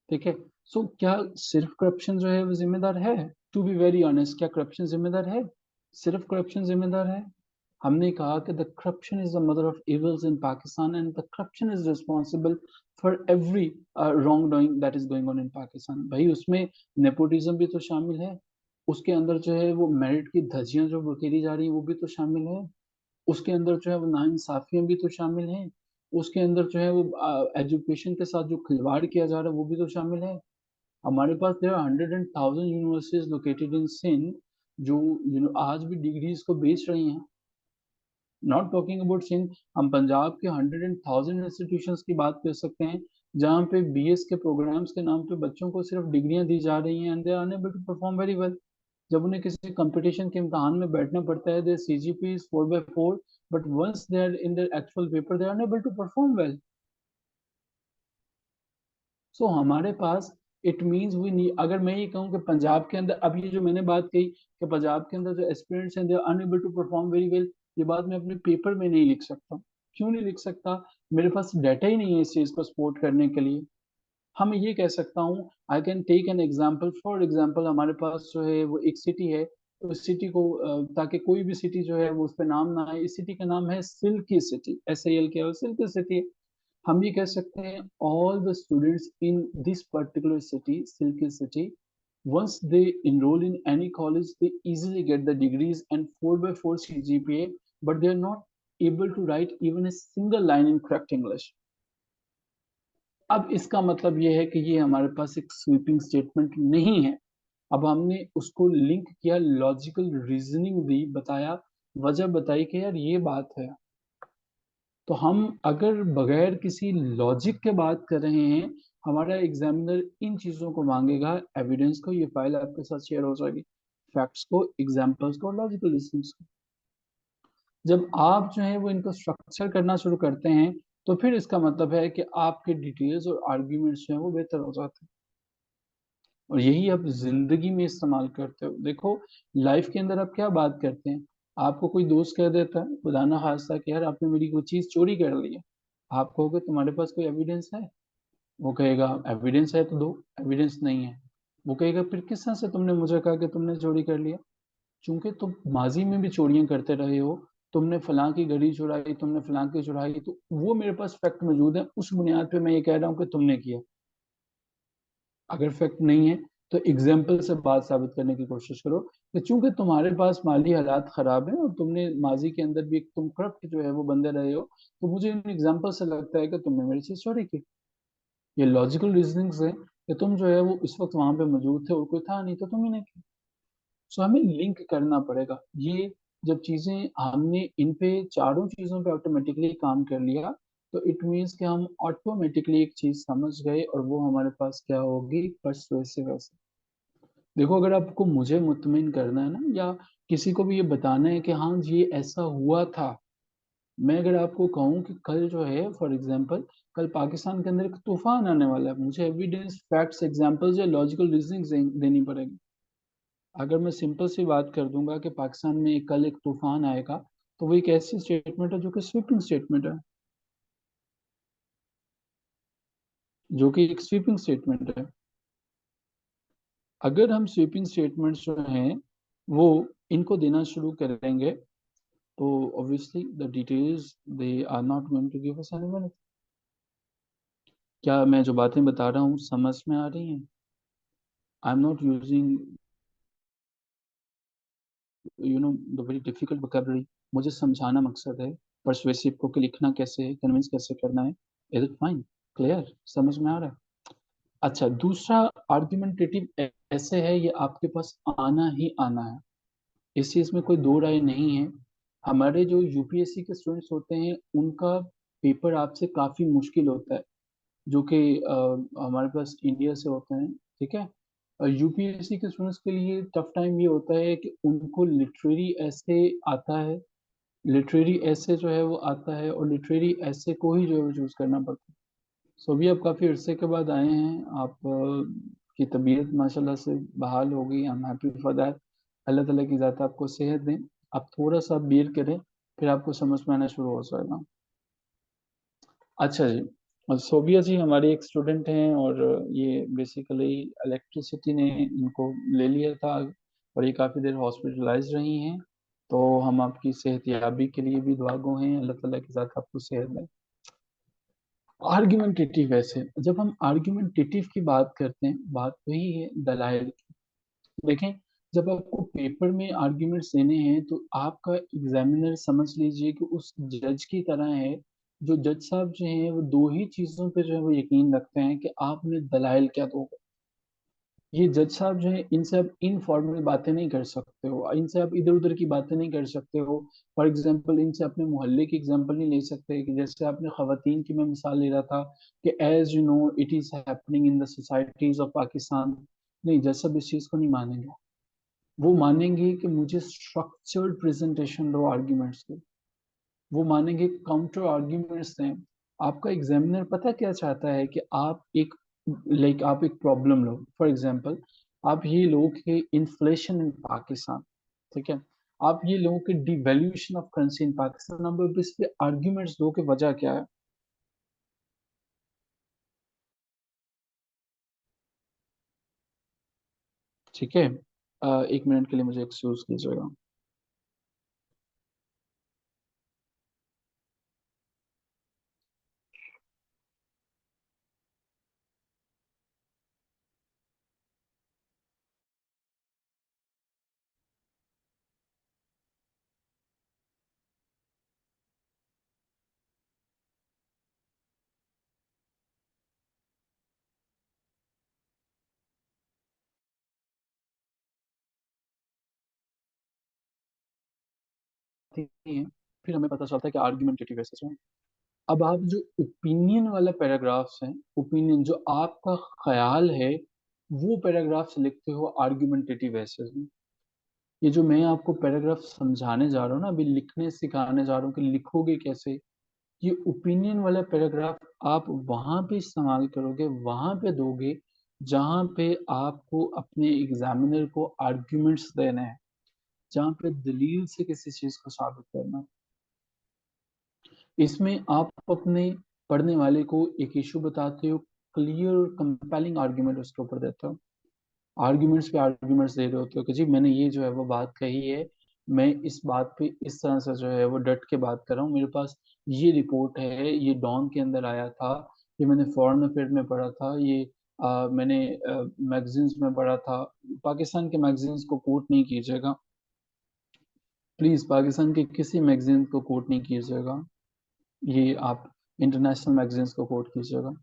ठीक है। सो क्या सिर्फ करप्शन जो है वो जिम्मेदार है? टू बी वेरी ऑनेस्ट, क्या करप्शन जिम्मेदार है? सिर्फ करप्शन जिम्मेदार है? हमने कहा कि the corruption is the mother of evils in Pakistan and the corruption is responsible for every wrong doing that is going on in Pakistan. भाई उसमें नेपोटिज्म भी तो शामिल है, उसके अंदर जो है वो मेरिट की धज्जियां जो बखेरी जा रही हैं वो भी तो शामिल है, उसके अंदर जो है वो नाइंसाफियां भी तो शामिल हैं, उसके अंदर जो है वो एजुकेशन के साथ जो खिलवाड़ किया जा रहा है वो भी तो शामिल है। हमारे पास there are 100,000 universities located in Sindh जो आज भी डिग्रीज को बेच रही हैं। नॉट टॉकिंग अबाउट सिंध, हम पंजाब के 100,000 इंस्टीट्यूशंस की बात कर सकते हैं जहाँ पे बीएस के प्रोग्राम्स के नाम पे बच्चों को सिर्फ डिग्रियां दी जा रही हैं and they are unable to perform very well. जब उन्हें किसी कंपटीशन के इम्तहान में बैठना पड़ता है, there CGPA is 4/4, but once they are in their actual paper they are unable to perform well. So हमारे पास इट मीन्स वी नी, अगर मैं ये कहूँ कि पंजाब के अंदर, अब ये जो मैंने बात कही कि पंजाब के अंदर जो एस्पिरेंट्स हैं they are unable to perform very well, ये बात मैं अपने पेपर में नहीं लिख सकता। क्यों नहीं लिख सकता? मेरे पास डाटा ही नहीं है इस चीज को सपोर्ट करने के लिए। हम ये कह सकता हूँ, I can take an example, for example हमारे पास जो है वो एक सिटी है, तो उस सिटी को ताकि कोई भी सिटी जो है वो उस पर नाम ना आए, इस सिटी का नाम है सिल्की सिटी, SIL क्या है, सिल्की सिटी। हम ये कह सकते हैं all the students in this particular city, silky city, once they enroll in any college they easily get the degrees and 4/4 CGPA, but they are not able to write even a single line in correct English। अब इसका मतलब ये है कि ये हमारे पास एक स्वीपिंग स्टेटमेंट नहीं है। अब हमने उसको लिंक किया, लॉजिकल रीजनिंग दी, बताया, वजह बताई कि यार ये बात है। तो हम अगर बगैर किसी लॉजिक के बात कर रहे हैं, हमारा एग्जामिनर इन चीजों को मांगेगा, एविडेंस को, ये फाइल आपके साथ शेयर हो जाएगी, फैक्ट्स को, एग्जाम्पल्स को, लॉजिकल रीजनिंग को। जब आप जो है वो इनको स्ट्रक्चर करना शुरू करते हैं, तो फिर इसका मतलब है कि आपके डिटेल्स और आर्ग्यूमेंट्स जो है वो बेहतर हो जाते हैं। और यही आप जिंदगी में इस्तेमाल करते हो। देखो, लाइफ के अंदर आप क्या बात करते हैं, आपको कोई दोस्त कह देता है खुदा ना खास्ता कि यार आपने मेरी कोई चीज चोरी कर ली है, आप कहोगे तुम्हारे पास कोई एविडेंस है? वो कहेगा एविडेंस है तो दो, एविडेंस नहीं है। वो कहेगा फिर किस तरह से तुमने मुझे कहा कि तुमने चोरी कर लिया? चूंकि तुम माजी में भी चोरियां करते रहे हो, तुमने फलां की घड़ी चुराई, तुमने फलां की चुराई, तो वो मेरे पास फैक्ट मौजूद है, उस बुनियाद पे मैं ये कह रहा हूँ कि तुमने किया। अगर फैक्ट नहीं है तो एग्जाम्पल से बात साबित करने की कोशिश करो कि चूंकि तुम्हारे पास माली हालात खराब है और तुमने माजी के अंदर भी तुम करप्ट जो है वो बंदे रहे हो, तो मुझे इन एग्जाम्पल से लगता है कि तुमने मेरी चीज चोरी की। ये लॉजिकल रीजनिंग है कि तुम जो है वो इस वक्त वहां पे मौजूद थे और कोई था नहीं, तो तुम ही ने की। सो हमें लिंक करना पड़ेगा ये। जब चीजें हमने इन पे चारों चीजों पे ऑटोमेटिकली काम कर लिया, तो इट मीन्स कि हम ऑटोमेटिकली एक चीज समझ गए और वो हमारे पास क्या होगी, पर्सुएसिव। देखो, अगर आपको मुझे मुतमिन करना है ना, या किसी को भी ये बताना है कि हाँ जी ये ऐसा हुआ था, मैं अगर आपको कहूँ कि कल जो है फॉर एग्जांपल कल पाकिस्तान के अंदर एक तूफान आने वाला है, मुझे एविडेंस, फैक्ट्स, एग्जांपल्स या लॉजिकल रीजनिंग देनी पड़ेगी। अगर मैं सिंपल सी बात कर दूंगा कि पाकिस्तान में कल एक तूफान आएगा, तो वो एक ऐसी स्टेटमेंट है जो कि स्वीपिंग स्टेटमेंट है, जो कि एक स्वीपिंग स्टेटमेंट है। अगर हम स्वीपिंग स्टेटमेंट्स जो हैं वो इनको देना शुरू करेंगे, तो obviously the details they are not going to give us any benefit। क्या मैं जो बातें बता रहा हूँ समझ में आ रही हैं? आई am not using the very difficult vocabulary. मुझे समझाना मकसद है, परsuasive को कि लिखना कैसे है, कन्विंस कैसे करना है। Is it fine? क्लियर? समझ में आ रहा है? अच्छा, दूसरा आर्ग्यूमेंटेटिव ऐसे है, ये आपके पास आना ही आना है, इस चीज में कोई दो राय नहीं है। हमारे जो यूपीएससी के स्टूडेंट्स होते हैं उनका पेपर आपसे काफी मुश्किल होता है, जो कि हमारे पास इंडिया से होते हैं, ठीक है। यूपीएससी के स्टूडेंट्स के लिए टफ टाइम ये होता है कि उनको लिटरेरी ऐसे आता है, लिटरेरी ऐसे जो है वो आता है, और लिटरेरी ऐसे को ही जो है वो चूज करना पड़ता है। सो अभी आप काफ़ी अरसे के बाद आए हैं, आप की तबीयत माशाल्लाह से बहाल हो गई, I am happy for that. Allah ताला की ज़ात आपको सेहत दें। आप थोड़ा सा बेर करें, फिर आपको समझ में आना शुरू हो जाएगा। अच्छा जी, सोबिया जी हमारी एक स्टूडेंट हैं, और ये बेसिकली इलेक्ट्रिसिटी ने इनको ले लिया था, और ये काफ़ी देर हॉस्पिटलाइज रही हैं। तो हम आपकी सेहत याबी के लिए भी दुआगो हैं, अल्लाह ताला की ज़ात आपको सेहत दें। आर्ग्यूमेंटेटिव, वैसे जब हम आर्ग्यूमेंटेटिव की बात करते हैं, बात वही है दलाइल की। देखें, जब आपको पेपर में आर्ग्यूमेंट्स देने हैं तो आपका एग्जामिनर समझ लीजिए कि उस जज की तरह है। जो जज साहब जो हैं वो दो ही चीजों पे जो है वो यकीन रखते हैं कि आपने दलाइल क्या दोगे। ये जज साहब जो है, इनसे आप इनफॉर्मल बातें नहीं कर सकते हो, इनसे आप इधर उधर की बातें नहीं कर सकते हो। फॉर एग्जांपल, इनसे अपने मोहल्ले की एग्जांपल नहीं ले सकते, कि जैसे आपने खवातीन की मैं मिसाल ले रहा था, कि as you know it is happening in the societies of Pakistan. नहीं, जज साहब इस चीज को नहीं मानेंगे। वो मानेंगे कि मुझे स्ट्रक्चर्ड प्रेजेंटेशन दो आर्ग्यूमेंट्स के। वो मानेंगे काउंटर आर्ग्यूमेंट्स दें। आपका एग्जामिनर पता क्या चाहता है कि आप एक, लाइक आप एक प्रॉब्लम लो, फॉर एग्जांपल आप ये लो कि इन्फ्लेशन इन पाकिस्तान, ठीक है। आप ये लो कि devaluation of currency in Pakistan, आप इस पे आर्ग्यूमेंट्स दो कि वजह क्या है, ठीक है। एक मिनट के लिए मुझे एक्सक्यूज कीजिएगा। नहीं है, फिर हमें पता चलता है कि आर्ग्यूमेंटेटिव है। अब आप जो ओपिनियन वाला पैराग्राफ्स हैं, ओपिनियन जो आपका ख्याल है, वो पैराग्राफ्स लिखते हो आर्ग्यूमेंटेटिव एसेज में। ये जो मैं आपको पैराग्राफ समझाने जा रहा हूँ ना, अभी लिखने सिखाने जा रहा हूँ कि लिखोगे कैसे, ये ओपिनियन वाला पैराग्राफ आप वहां पे इस्तेमाल करोगे, वहां पे दोगे जहां पे आपको अपने एग्जामिनर को आर्ग्यूमेंट्स देने हैं, जहाँ पे दलील से किसी चीज को साबित करना है। इसमें आप अपने पढ़ने वाले को एक इशू बताते हो, क्लियर कंपेलिंग आर्ग्यूमेंट उसके ऊपर देते हो, आर्ग्यूमेंट्स पे आर्ग्यूमेंट्स दे रहे होते हो कि जी मैंने ये जो है वो बात कही है, मैं इस बात पे इस तरह से जो है वो डट के बात कर रहा हूँ, मेरे पास ये रिपोर्ट है, ये डॉन के अंदर आया था, ये मैंने फॉरेन अफेयर में पढ़ा था, ये मैंने मैगजीन्स में पढ़ा था। पाकिस्तान के मैगजीन्स को कोट नहीं कीजिएगा, प्लीज, पाकिस्तान के किसी मैगजीन को कोट नहीं कीजिएगा, ये आप इंटरनेशनल मैगजीन्स को कोट कीजिएगा।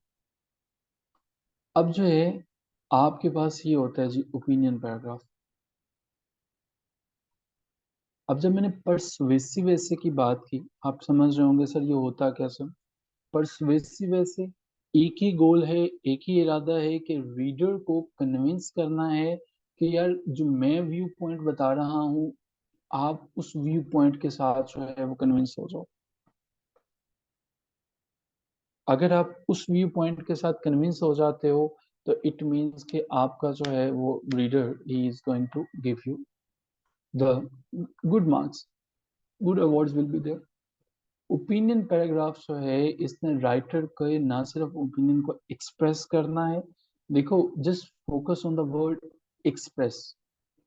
अब जो है आपके पास ये होता है जी ओपिनियन पैराग्राफ। अब जब मैंने परसुएसिव ऐसे की बात की, आप समझ रहे होंगे सर ये होता कैसे। परसुएसिव ऐसे, एक ही गोल है, एक ही इरादा है कि रीडर को कन्विंस करना है कि यार जो मैं व्यू पॉइंट बता रहा हूँ, आप उस व्यू पॉइंट के साथ जो है वो कन्विंस हो जाओ। अगर आप उस व्यू पॉइंट के साथ कन्विंस हो जाते हो, तो इट मीन्स कि आपका जो है वो रीडर ही is going to give you the good marks, good awards will be there. Opinion paragraph जो है, इसने राइटर को ना सिर्फ ओपिनियन को एक्सप्रेस करना है, देखो just focus on the word express,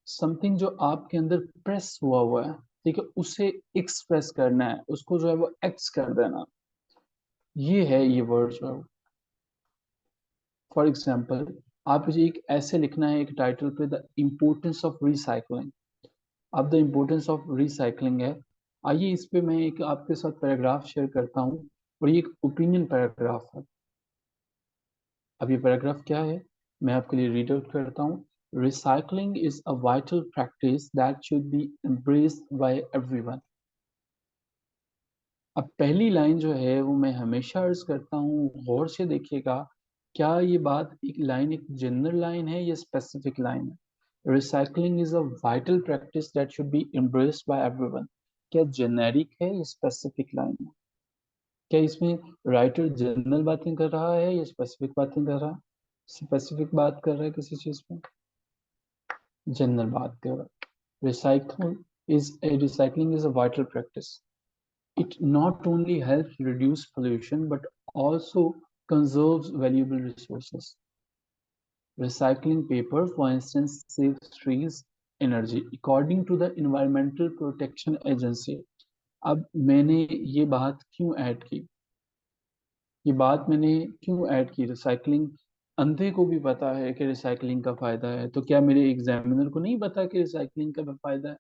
something जो आपके अंदर प्रेस हुआ हुआ है, ठीक है, उसे एक्सप्रेस करना है, उसको जो है वो एक्स कर देना, ये है ये वर्ड जो है। फॉर एग्जाम्पल, आप मुझे एक ऐसे लिखना है एक टाइटल पे, द इम्पोर्टेंस ऑफ रिसाइकलिंग। अब द इम्पोर्टेंस ऑफ रिसाइकलिंग है। आइए इस पे मैं एक आपके साथ पैराग्राफ शेयर करता हूँ, और ये एक ओपिनियन पैराग्राफ है। अब ये पैराग्राफ क्या है, मैं आपके लिए रीड आउट करता हूँ। Recycling is a vital practice that should be embraced by everyone. अब पहली लाइन जो है वो मैं हमेशा अर्ज करता हूँ, गौर से देखिएगा, क्या ये बात एक जनरल लाइन है या स्पेसिफिक लाइन है? Recycling is a vital practice that should be embraced by everyone. क्या जेनेरिक है या स्पेसिफिक लाइन है? क्या इसमें राइटर जनरल बातें कर रहा है या स्पेसिफिक बातें कर रहा है? स्पेसिफिक बात कर रहा है किसी चीज में, जनरल बात कर रहा है। Recycling is a vital practice. It not only helps reduce pollution but also conserves valuable resources. Recycling paper, for instance, saves trees energy, according to the Environmental Protection Agency. अब मैंने ये बात क्यों ऐड की? ये बात मैंने क्यों ऐड की? रिसाइकलिंग अंधे को भी पता है कि रिसाइकलिंग का फायदा है, तो क्या मेरे एग्जामिनर को नहीं पता कि रिसाइकलिंग का फायदा है?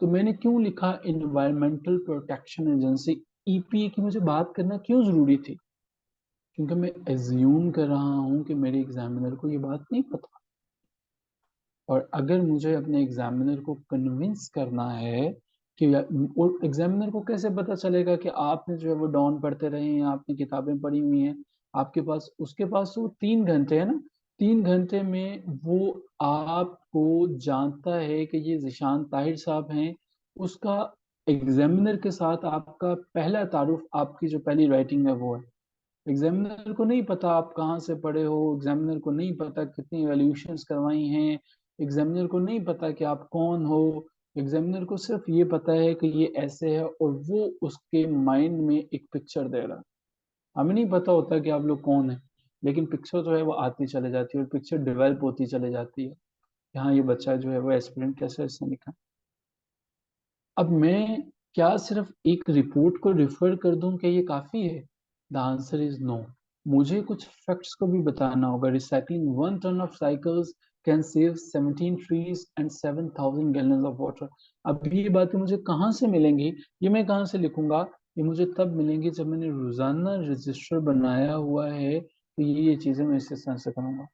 तो मैंने क्यों लिखा इन्वायरमेंटल प्रोटेक्शन एजेंसी, ईपीए की मुझे बात करना क्यों जरूरी थी? क्योंकि मैं एज्यूम कर रहा हूं कि मेरे एग्जामिनर को ये बात नहीं पता, और अगर मुझे अपने एग्जामिनर को कन्विंस करना है कि और एग्जामिनर को कैसे पता चलेगा कि आपने जो है वो डॉन पढ़ते रहे हैं, आपने किताबें पढ़ी हुई हैं, आपके पास उसके पास वो 3 घंटे है ना, 3 घंटे में वो आपको जानता है कि ये जिशान ताहिर साहब हैं। उसका एग्जामिनर के साथ आपका पहला तारुफ, आपकी जो पहली राइटिंग है वो है। एग्जामिनर को नहीं पता आप कहाँ से पढ़े हो, एग्जामिनर को नहीं पता कितनी वैल्यूएशंस करवाई हैं, एग्जामिनर को नहीं पता कि आप कौन हो। एग्जामिनर को सिर्फ ये पता है कि ये ऐसे है, और वो उसके माइंड में एक पिक्चर दे रहा है। हमें नहीं पता होता कि आप लोग कौन है, लेकिन पिक्चर जो है वो आती चले जाती है और पिक्चर डेवलप होती चले जाती है कि हाँ, ये बच्चा जो है वो एस्पिरेंट कैसे इसने लिखा। अब मैं क्या सिर्फ एक रिपोर्ट को रिफर कर दूं कि ये काफी है? The answer is no. मुझे कुछ फैक्ट्स को भी बताना होगा। Recycling 1 ton of cycles can save 17 trees and 7,000 gallons of water. अब ये बातें मुझे कहाँ से मिलेंगी? ये मैं कहाँ से लिखूंगा? ये मुझे तब मिलेंगी जब मैंने रोजाना रजिस्टर बनाया हुआ है, तो ये चीजें मैं इस तरह से करूंगा।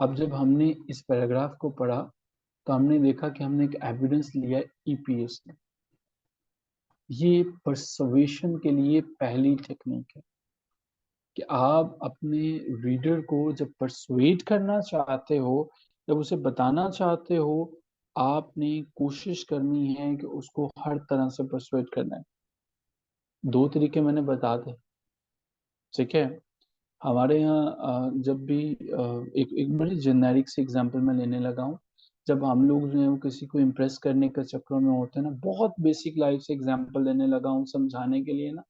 अब जब हमने इस पैराग्राफ को पढ़ा, तो हमने देखा कि हमने एक एविडेंस लिया ईपीएस से। ये परसुएशन के लिए पहली टेक्निक है कि आप अपने रीडर को जब परसुएट करना चाहते हो, जब उसे बताना चाहते हो, आपने कोशिश करनी है कि उसको हर तरह से परसुएट करना है। 2 तरीके मैंने बता दिए, ठीक है। हमारे यहाँ जब भी एक एक बड़ी जेनेरिक से एग्जांपल मैं लेने लगा हूँ। जब हम लोग जो है वो किसी को इम्प्रेस करने के चक्कर में होते हैं ना, बहुत बेसिक लाइफ से एग्जांपल लेने लगा हूँ समझाने के लिए ना।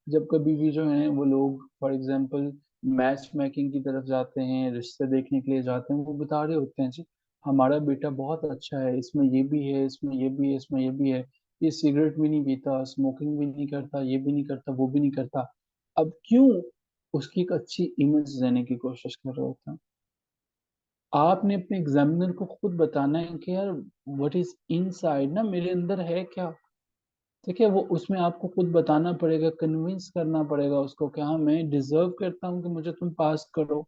जब कभी भी जो है वो लोग फॉर एग्जांपल मैच मेकिंग की तरफ जाते हैं, रिश्ते देखने के लिए जाते हैं, वो बता रहे होते हैं जी, हमारा बेटा बहुत अच्छा है, इसमें ये भी है, इसमें ये भी है, इसमें ये भी है, ये सिगरेट भी नहीं पीता, स्मोकिंग भी नहीं करता, ये भी नहीं करता, वो भी नहीं करता। अब क्यों? उसकी एक अच्छी इमेज देने की कोशिश कर रहे होते हैं। आपने अपने एग्जामिनर को खुद बताना है कि यार व्हाट इज इनसाइड, ना मेरे अंदर है क्या। ठीक है, वो उसमें आपको खुद बताना पड़ेगा, कन्विंस करना पड़ेगा उसको कि हाँ, मैं डिजर्व करता हूँ कि मुझे तुम पास करो।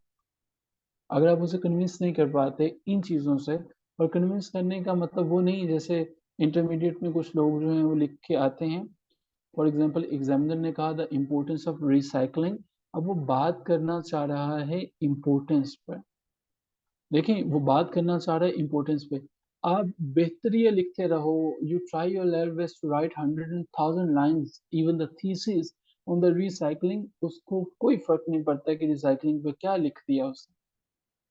अगर आप उसे कन्विंस नहीं कर पाते इन चीज़ों से, और कन्विंस करने का मतलब वो नहीं, जैसे इंटरमीडिएट में कुछ लोग जो हैं वो लिख के आते हैं, फॉर एग्जाम्पल एग्जामिनर ने कहा द इम्पोर्टेंस ऑफ रिसाइकलिंग। अब वो बात करना चाह रहा है इम्पोर्टेंस पर। देखिए, वो बात करना चाह रहा है इम्पोर्टेंस पे। आप बेहतरीन लिखते रहो, you try your level best to write 100,000 lines, even the thesis on the recycling, उसको कोई फर्क नहीं पड़ता कि रिसाइकलिंग पे क्या लिख दिया उसने।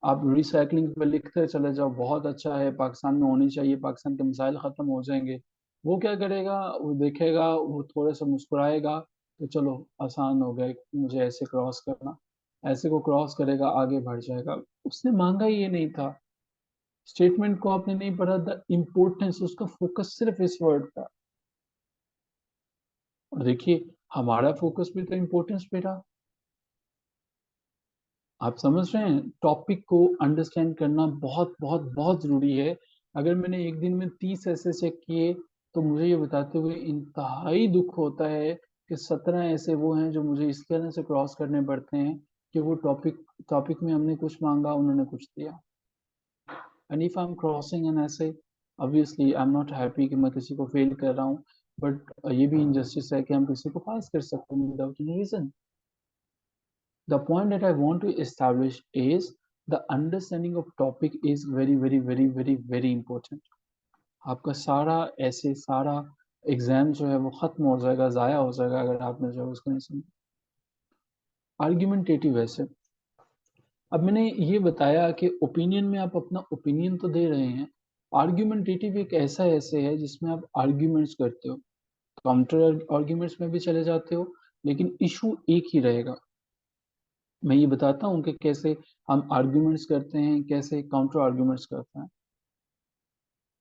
आप रिसाइकलिंग पे लिखते चले जाओ, बहुत अच्छा है, पाकिस्तान में होनी चाहिए, पाकिस्तान के मिसाइल खत्म हो जाएंगे। वो क्या करेगा? वो देखेगा, वो थोड़ा सा मुस्कुराएगा, तो चलो आसान हो गया मुझे ऐसे क्रॉस करना। ऐसे को क्रॉस करेगा, आगे बढ़ जाएगा। उसने मांगा ही ये नहीं था। स्टेटमेंट को आपने नहीं पढ़ा, द इम्पोर्टेंस, उसका फोकस सिर्फ इस वर्ड का। और देखिए, हमारा फोकस भी तो इम्पोर्टेंस पे रहा। आप समझ रहे हैं, टॉपिक को अंडरस्टैंड करना बहुत बहुत बहुत जरूरी है। अगर मैंने एक दिन में 30 ऐसे चेक किए, तो मुझे ये बताते हुए इंतहाई दुख होता है कि 17 ऐसे वो हैं जो मुझे इस तरह से क्रॉस करने पड़ते हैं कि वो टॉपिक में हमने कुछ मांगा, उन्होंने कुछ दिया। And if I am crossing an ऐसे, obviously I am not happy कि मैं किसी को फेल कर रहा हूँ, बट ये भी इनजस्टिस है कि हम किसी को पास कर सकते हैं without any reason. The point that I want to establish is the understanding of topic is very very very very very important. आपका सारा ऐसे सारा एग्जाम जो है वो खत्म हो जाएगा, जाया हो जाएगा अगर आपने जो है उसको नहीं समझा। आर्ग्यूमेंटेटिव ऐसे, अब मैंने ये बताया कि ओपिनियन में आप अपना ओपिनियन तो दे रहे हैं, आर्ग्यूमेंटेटिव एक ऐसा ऐसे है जिसमें आप आर्ग्यूमेंट्स करते हो, काउंटर आर्ग्यूमेंट्स में भी चले जाते हो, लेकिन इशू एक ही रहेगा। मैं ये बताता हूँ कि कैसे हम आर्ग्यूमेंट्स करते हैं, कैसे काउंटर आर्ग्यूमेंट्स करते हैं।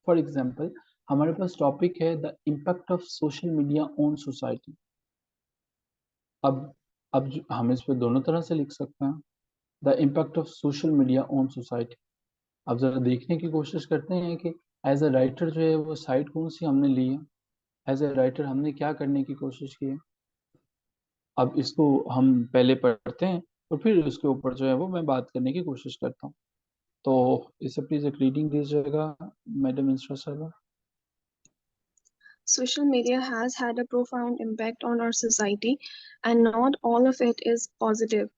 फॉर एग्जाम्पल, हमारे पास टॉपिक है the impact of social media on society. अब हम इस पे दोनों तरह से लिख सकते हैं, the impact of social media on society. अब जरा देखने की कोशिश करते हैं कि एज अ राइटर जो है वो साइड कौन सी हमने ली है, एज अ राइटर हमने क्या करने की कोशिश की है। अब इसको हम पहले पढ़ते हैं और फिर उसके ऊपर जो है वो मैं बात करने की कोशिश करता हूँ। तो इसे प्लीज एक रीडिंग दीजिएगा madam इंस्ट्रा server. Social media has had a profound impact on our society, and not all of it is positive.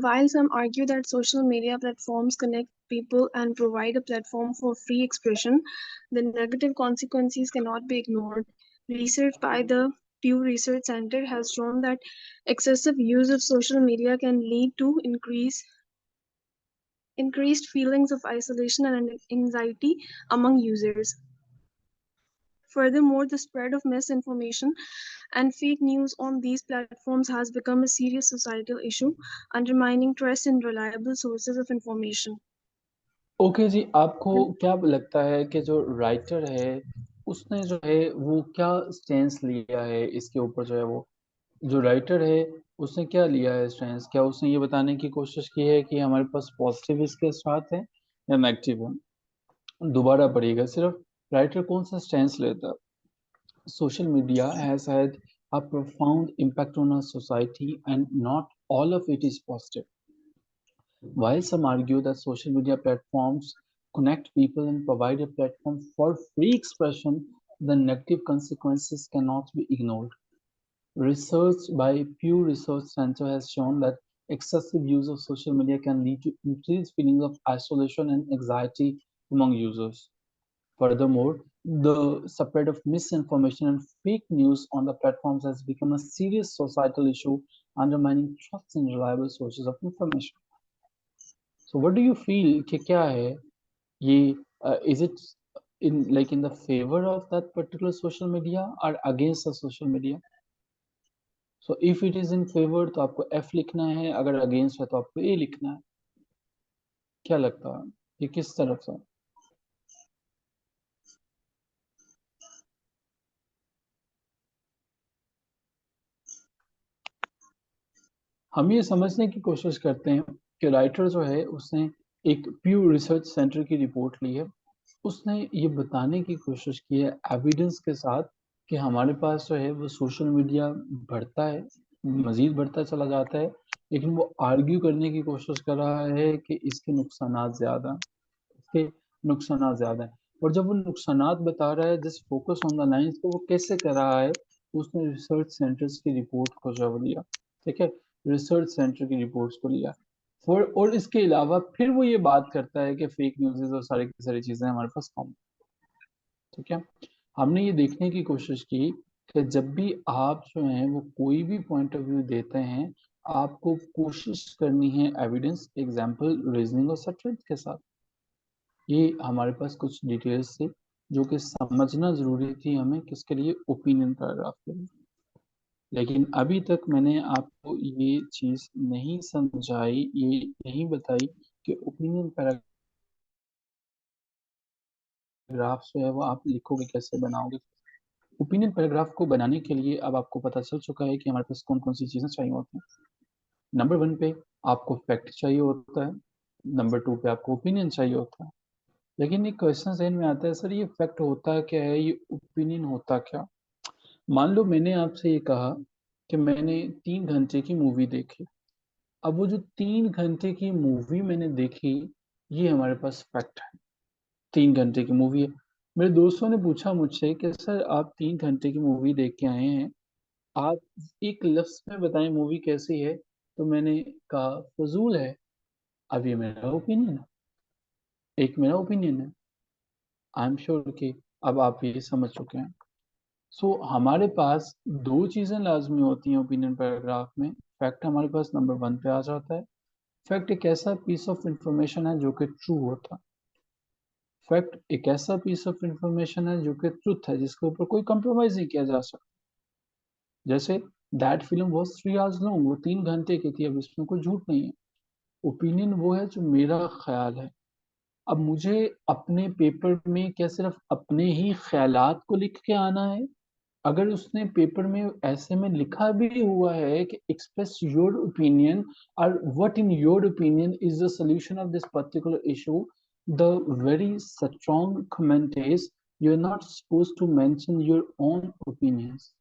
While some argue that social media platforms connect people and provide a platform for free expression, the negative consequences cannot be ignored. Research by the Pew Research Center has shown that excessive use of social media can lead to increased feelings of isolation and anxiety among users. Furthermore, the spread of misinformation and fake news on these platforms has become a serious societal issue, undermining trust in reliable sources of information. Okay जी, आपको क्या लगता है कि जो राइटर है उसने जो है वो क्या स्टैंस लिया है इसके ऊपर, जो है वो जो राइटर है उसने क्या लिया है स्टैंस, क्या उसने ये बताने की कोशिश की है कि हमारे पास पॉजिटिव इसके साथ है या नेगेटिव है। दोबारा पढ़िएगा सिर्फ, राइटर कौन सा स्टैंस लेता है। Social media has had a profound impact on our society, and not all of it is positive. While some argue that social media platforms connect people and provide a platform for free expression, the negative consequences cannot be ignored. Research by Pew Research Center has shown that excessive use of social media can lead to increased feelings of isolation and anxiety among users. Furthermore, the spread of misinformation and fake news on the platforms has become a serious societal issue, undermining trust in reliable sources of information. So, what do you feel कि क्या है ये? Is it in the favor of that particular social media or against the social media? So, if it is in favor तो आपको F लिखना है, अगर against है तो आपको A लिखना है। क्या लगता है ये किस तरफ से? हम ये समझने की कोशिश करते हैं कि राइटर जो है उसने एक प्यू रिसर्च सेंटर की रिपोर्ट ली है, उसने ये बताने की कोशिश की है एविडेंस के साथ कि हमारे पास जो है वो सोशल मीडिया बढ़ता है, मजीद बढ़ता चला जाता है, लेकिन वो आर्ग्यू करने की कोशिश कर रहा है कि इसके नुकसानात ज़्यादा हैं, इसके नुकसानात ज़्यादा हैं। और जब वो नुकसानात बता रहा है, just focus on the lines, तो वो कैसे कर रहा है, उसने रिसर्च सेंटर्स की रिपोर्ट को जब लिया, ठीक है, रिसर्च सेंटर की रिपोर्ट्स को लिया और इसके अलावा फिर वो ये बात करता है कि फेक न्यूज़ और सारी की सारी चीज़ें हमारे पास कम, ठीक है। हमने ये देखने की कोशिश की कि जब भी आप जो हैं वो कोई भी पॉइंट ऑफ व्यू देते हैं, आपको कोशिश करनी है एविडेंस, एग्जाम्पल, रीजनिंग और सट्रेंथ के साथ। ये हमारे पास कुछ डिटेल्स थी जो कि समझना जरूरी थी हमें, किसके लिए, ओपिनियन पैराग्राफ के लिए। लेकिन अभी तक मैंने आपको ये चीज़ नहीं समझाई, ये नहीं बताई कि ओपिनियन पैराग्राफ जो है वो आप लिखोगे कैसे, बनाओगे। ओपिनियन पैराग्राफ को बनाने के लिए अब आपको पता चल चुका है कि हमारे पास कौन कौन सी चीज़ें चाहिए होती हैं। नंबर 1 पे आपको फैक्ट चाहिए होता है, नंबर 2 पे आपको ओपिनियन चाहिए होता है। लेकिन एक क्वेश्चन ज़हन में आता है, सर ये फैक्ट होता क्या है, ये ओपिनियन होता क्या? मान लो मैंने आपसे ये कहा कि मैंने 3 घंटे की मूवी देखी। अब वो जो 3 घंटे की मूवी मैंने देखी, ये हमारे पास फैक्ट है। 3 घंटे की मूवी है। मेरे दोस्तों ने पूछा मुझसे कि सर आप 3 घंटे की मूवी देख के आए हैं, आप एक लफ्ज में बताएं मूवी कैसी है। तो मैंने कहा फजूल है। अब ये मेरा ओपिनियन है, एक मेरा ओपिनियन है। आई एम श्योर कि अब आप ये समझ चुके हैं। सो हमारे पास दो चीजें लाजमी होती हैं ओपिनियन पैराग्राफ में। फैक्ट हमारे पास नंबर 1 पे आ जाता है। फैक्ट एक ऐसा पीस ऑफ इंफॉर्मेशन है जो कि ट्रू होता है। फैक्ट एक ऐसा पीस ऑफ इंफॉर्मेशन है जो कि ट्रुथ है, जिसके ऊपर कोई कंप्रोमाइज नहीं किया जा सकता। जैसे that film was 3 hours long, वो 3 घंटे की थी, अब इसमें कोई झूठ नहीं है। ओपिनियन वो है जो मेरा ख्याल है। अब मुझे अपने पेपर में क्या सिर्फ अपने ही ख्यालात को लिख के आना है? अगर उसने पेपर में ऐसे में लिखा भी हुआ है कि एक्सप्रेस योर ओपिनियन, और what in your opinion is the solution of this particular issue, the very strong comment is you are not suppose to mention your own opinions.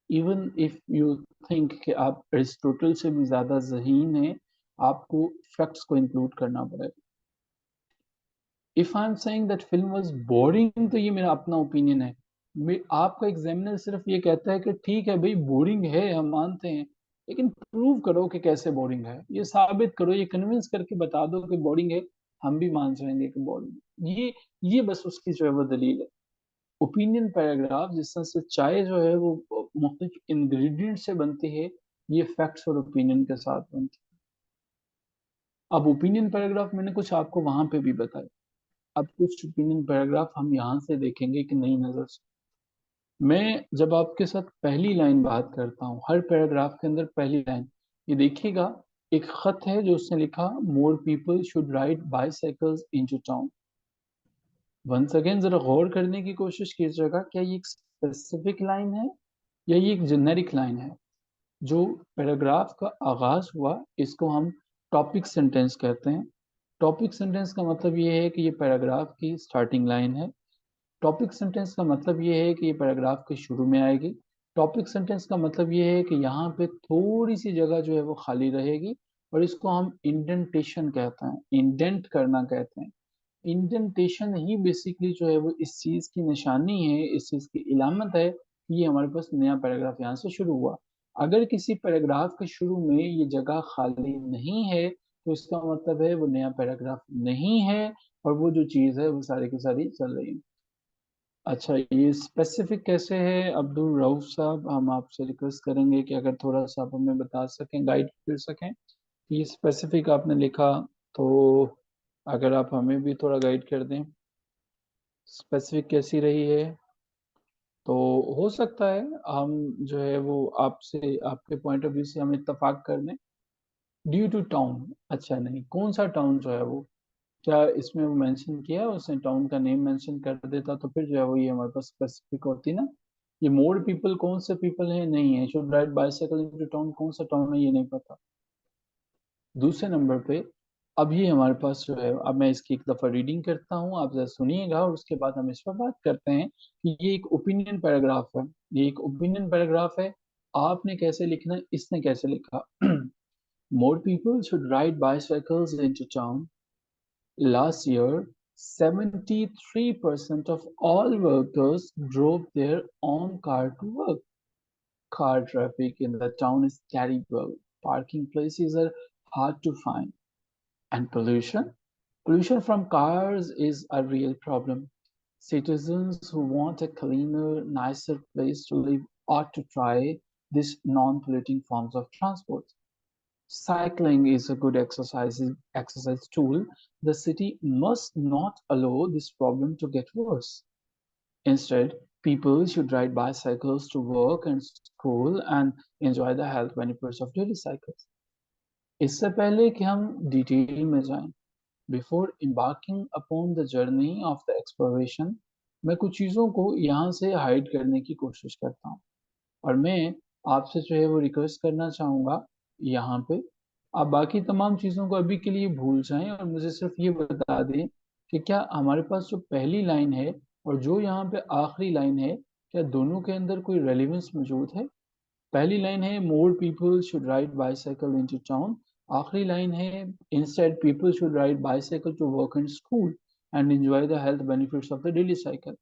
Even if you think कि आप एरिस्टोटल से भी ज्यादा ज़हीन हैं, आपको फैक्ट्स को इंक्लूड करना पड़ेगा। If I am saying that film was boring, तो ये मेरा अपना ओपिनियन है। आपका एग्जामिनर सिर्फ ये कहता है कि ठीक है भाई बोरिंग है, हम मानते हैं, लेकिन प्रूव करो कि कैसे बोरिंग है, ये साबित करो, ये कन्विंस करके बता दो कि बोरिंग है, हम भी मान जाएंगे कि बोरिंग है। ये बस उसकी जो है वो दलील है। ओपिनियन पैराग्राफ जिस तरह से चाय जो है वो मुख्तलिफ इंग्रेडिएंट से बनती है, ये फैक्ट्स और ओपिनियन के साथ बनती है। अब ओपिनियन पैराग्राफ मैंने कुछ आपको वहां पे भी बताया। अब कुछ ओपिनियन पैराग्राफ हम यहाँ से देखेंगे कि नई नजर से। मैं जब आपके साथ पहली लाइन बात करता हूँ, हर पैराग्राफ के अंदर पहली लाइन, ये देखिएगा, एक खत है जो उसने लिखा, more people should ride bicycles into town. Once again जरा गौर करने की कोशिश कीजिएगा, क्या ये एक स्पेसिफिक लाइन है या ये एक जेनेरिक लाइन है? जो पैराग्राफ का आगाज हुआ, इसको हम टॉपिक सेंटेंस कहते हैं। टॉपिक सेंटेंस का मतलब ये है कि ये पैराग्राफ की स्टार्टिंग लाइन है। टॉपिक सेंटेंस का मतलब ये है कि ये पैराग्राफ के शुरू में आएगी। टॉपिक सेंटेंस का मतलब ये है कि यहाँ पे थोड़ी सी जगह जो है वो खाली रहेगी, और इसको हम इंडेंटेशन कहते हैं, इंडेंट करना कहते हैं। इंडेंटेशन ही बेसिकली जो है वो इस चीज की निशानी है, इस चीज की इलामत है कि ये हमारे पास नया पैराग्राफ यहाँ से शुरू हुआ। अगर किसी पैराग्राफ के शुरू में ये जगह खाली नहीं है, तो इसका मतलब है वो नया पैराग्राफ नहीं है, और वो जो चीज है वो सारी की सारी चल रही है। अच्छा, ये स्पेसिफिक कैसे है अब्दुल रऊफ साहब, हम आपसे रिक्वेस्ट करेंगे कि अगर थोड़ा सा आप हमें बता सकें, गाइड कर सकें कि ये स्पेसिफिक आपने लिखा, तो अगर आप हमें भी थोड़ा गाइड कर दें, स्पेसिफिक कैसी रही है। तो हो सकता है हम जो है वो आपसे, आपके पॉइंट ऑफ व्यू से हम इत्तेफाक कर लें। ड्यू टू टाउन, अच्छा नहीं, कौन सा टाउन जो है वो, क्या इसमें वो मेंशन किया है उसने? टाउन का नेम मेंशन कर देता तो फिर जो है वो ये हमारे पास स्पेसिफिक होती ना। ये मोर पीपल कौन से पीपल है नहीं है, should ride bicycle into town कौन सा टाउन है ये नहीं पता। दूसरे नंबर पे, अब ये हमारे पास जो है, अब मैं इसकी एक दफा रीडिंग करता हूँ, आप जरा सुनिएगा, और उसके बाद हम इस पर बात करते हैं कि ये एक ओपिनियन पैराग्राफ है। ये एक ओपिनियन पैराग्राफ है। आपने कैसे लिखना है, इसने कैसे लिखा। More people should ride bicycles into town. Last year, 73% of all workers drove their own car to work. Car traffic in the town is terrible. Parking places are hard to find. And pollution? Pollution from cars is a real problem. Citizens who want a cleaner, nicer place to live ought to try these non-polluting forms of transport. Cycling is a good exercise tool. The city must not allow this problem to get worse. Instead, people should ride bicycles to work and school and enjoy the health benefits of daily cycles. इससे पहले कि हम डिटेल में जाएं, before embarking upon the journey of the exploration, मैं कुछ चीज़ों को यहाँ से हाइड करने की कोशिश करता हूँ। और मैं आपसे जो है वो रिक्वेस्ट करना चाहूँगा यहाँ पे, आप बाकी तमाम चीज़ों को अभी के लिए भूल जाएं, और मुझे सिर्फ ये बता दें कि क्या हमारे पास जो पहली लाइन है और जो यहाँ पे आखिरी लाइन है, क्या दोनों के अंदर कोई रेलिवेंस मौजूद है? पहली लाइन है more people should ride bicycle into town, आखिरी लाइन है instead people should ride bicycle to work and school and enjoy the health benefits of the daily cycle.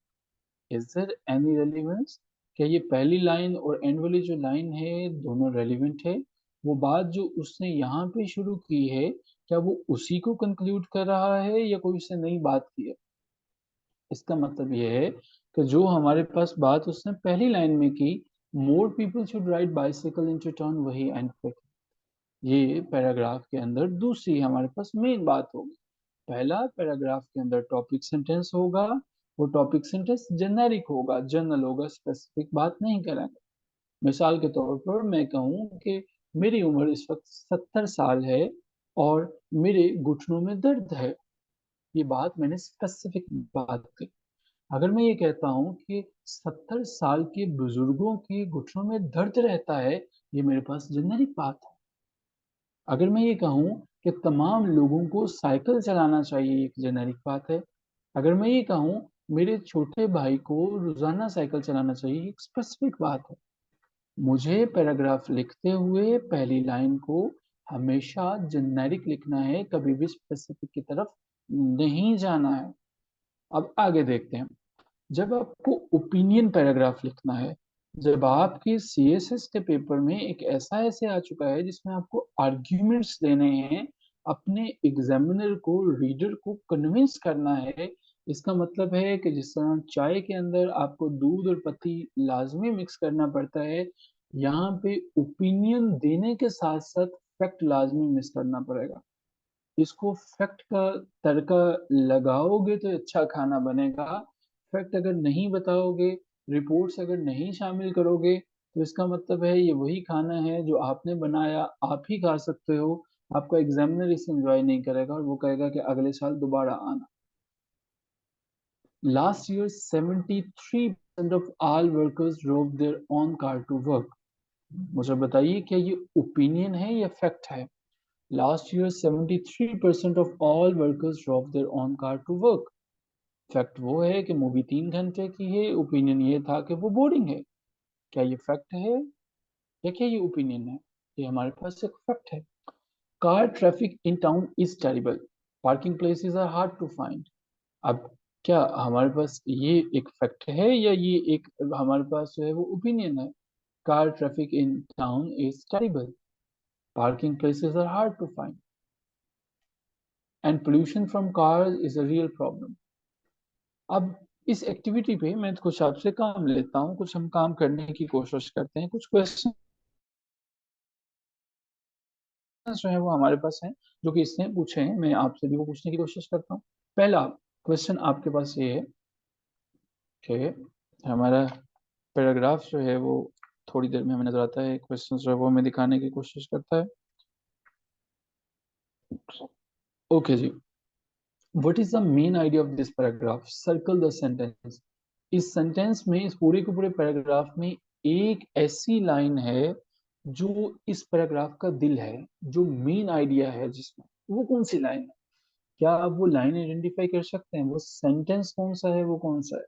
Is there any relevance? क्या ये पहली लाइन और एंड वाली जो लाइन है दोनों रेलिवेंट है? वो बात जो उसने यहाँ पे शुरू की है, क्या वो उसी को कंक्लूड कर रहा है या कोई उससे नई बात की है? इसका मतलब ये है कि जो हमारे पास बात उसने पहली लाइन में की, मोर people should ride bicycle into town, वही एंड पे। ये पैराग्राफ के अंदर दूसरी हमारे पास मेन बात होगी। पहला पैराग्राफ के अंदर टॉपिक सेंटेंस होगा, वो टॉपिक सेंटेंस जेनेरिक होगा, जनरल होगा, स्पेसिफिक बात नहीं करेंगे। मिसाल के तौर पर मैं कहूँ कि मेरी उम्र इस वक्त 70 साल है और मेरे घुटनों में दर्द है, ये बात मैंने स्पेसिफिक बात की। अगर मैं ये कहता हूँ कि 70 साल के बुजुर्गों के घुटनों में दर्द रहता है, ये मेरे पास जेनेरिक बात है। अगर मैं ये कहूँ कि तमाम लोगों को साइकिल चलाना चाहिए, एक जेनेरिक बात है। अगर मैं ये कहूँ मेरे छोटे भाई को रोजाना साइकिल चलाना चाहिए, एक स्पेसिफिक बात है। मुझे पैराग्राफ लिखते हुए पहली लाइन को हमेशा जेनेरिक लिखना है, कभी भी स्पेसिफिक की तरफ नहीं जाना है। अब आगे देखते हैं। जब आपको ओपिनियन पैराग्राफ लिखना है, जब आपके सीएसएस के पेपर में एक ऐसा ऐसे आ चुका है जिसमें आपको आर्ग्यूमेंट्स देने हैं, अपने एग्जामिनर को, रीडर को कन्विंस करना है। इसका मतलब है कि जिस तरह चाय के अंदर आपको दूध और पत्ती लाजमी मिक्स करना पड़ता है, यहाँ पे ओपिनियन देने के साथ साथ फैक्ट लाजमी मिक्स करना पड़ेगा। इसको फैक्ट का तड़का लगाओगे तो अच्छा खाना बनेगा। फैक्ट अगर नहीं बताओगे, रिपोर्ट्स अगर नहीं शामिल करोगे, तो इसका मतलब है ये वही खाना है जो आपने बनाया, आप ही खा सकते हो, आपका एग्जामिनर इसे एंजॉय नहीं करेगा और वो कहेगा कि अगले साल दोबारा आना। Last year 73% of all workers drove their own car to work. मुझे बताइए क्या ये ओपिनियन है या फैक्ट है? Last year, 73% of all workers drove their own car to work. Fact वो है कि मूवी 3 घंटे की है, ओपिनियन ये था कि वो बोरिंग है। क्या ये फैक्ट है या क्या ये ओपिनियन है? ये हमारे पास एक फैक्ट है। Car traffic in town is terrible, parking places are hard to find. अब क्या हमारे पास ये एक फैक्ट है या ये एक हमारे पास जो है वो ओपिनियन है? Car traffic in town is terrible, parking places are hard to find and pollution from cars is a real problem. अब इस एक्टिविटी पे मैं कुछ आपसे काम लेता हूँ, कुछ हम काम करने की कोशिश करते हैं, कुछ क्वेश्चन जो है वो हमारे पास हैं, जो कि इसने पूछे हैं, मैं आपसे भी वो पूछने की कोशिश करता हूँ। पहला क्वेश्चन आपके पास ये है कि हमारा पैराग्राफ जो है वो थोड़ी देर में हमें नजर आता है, क्वेश्चन जो है वो हमें दिखाने की कोशिश करता है। ओके जी, what is the main idea of this paragraph? Circle the sentence. इस सेंटेंस में, इस पूरे के पूरे पैराग्राफ में एक ऐसी लाइन है जो इस पैराग्राफ का दिल है, जो मेन आइडिया है जिसमें। वो कौन सी लाइन है? क्या आप वो लाइन आइडेंटिफाई कर सकते हैं? वो सेंटेंस कौन सा है, वो कौन सा है?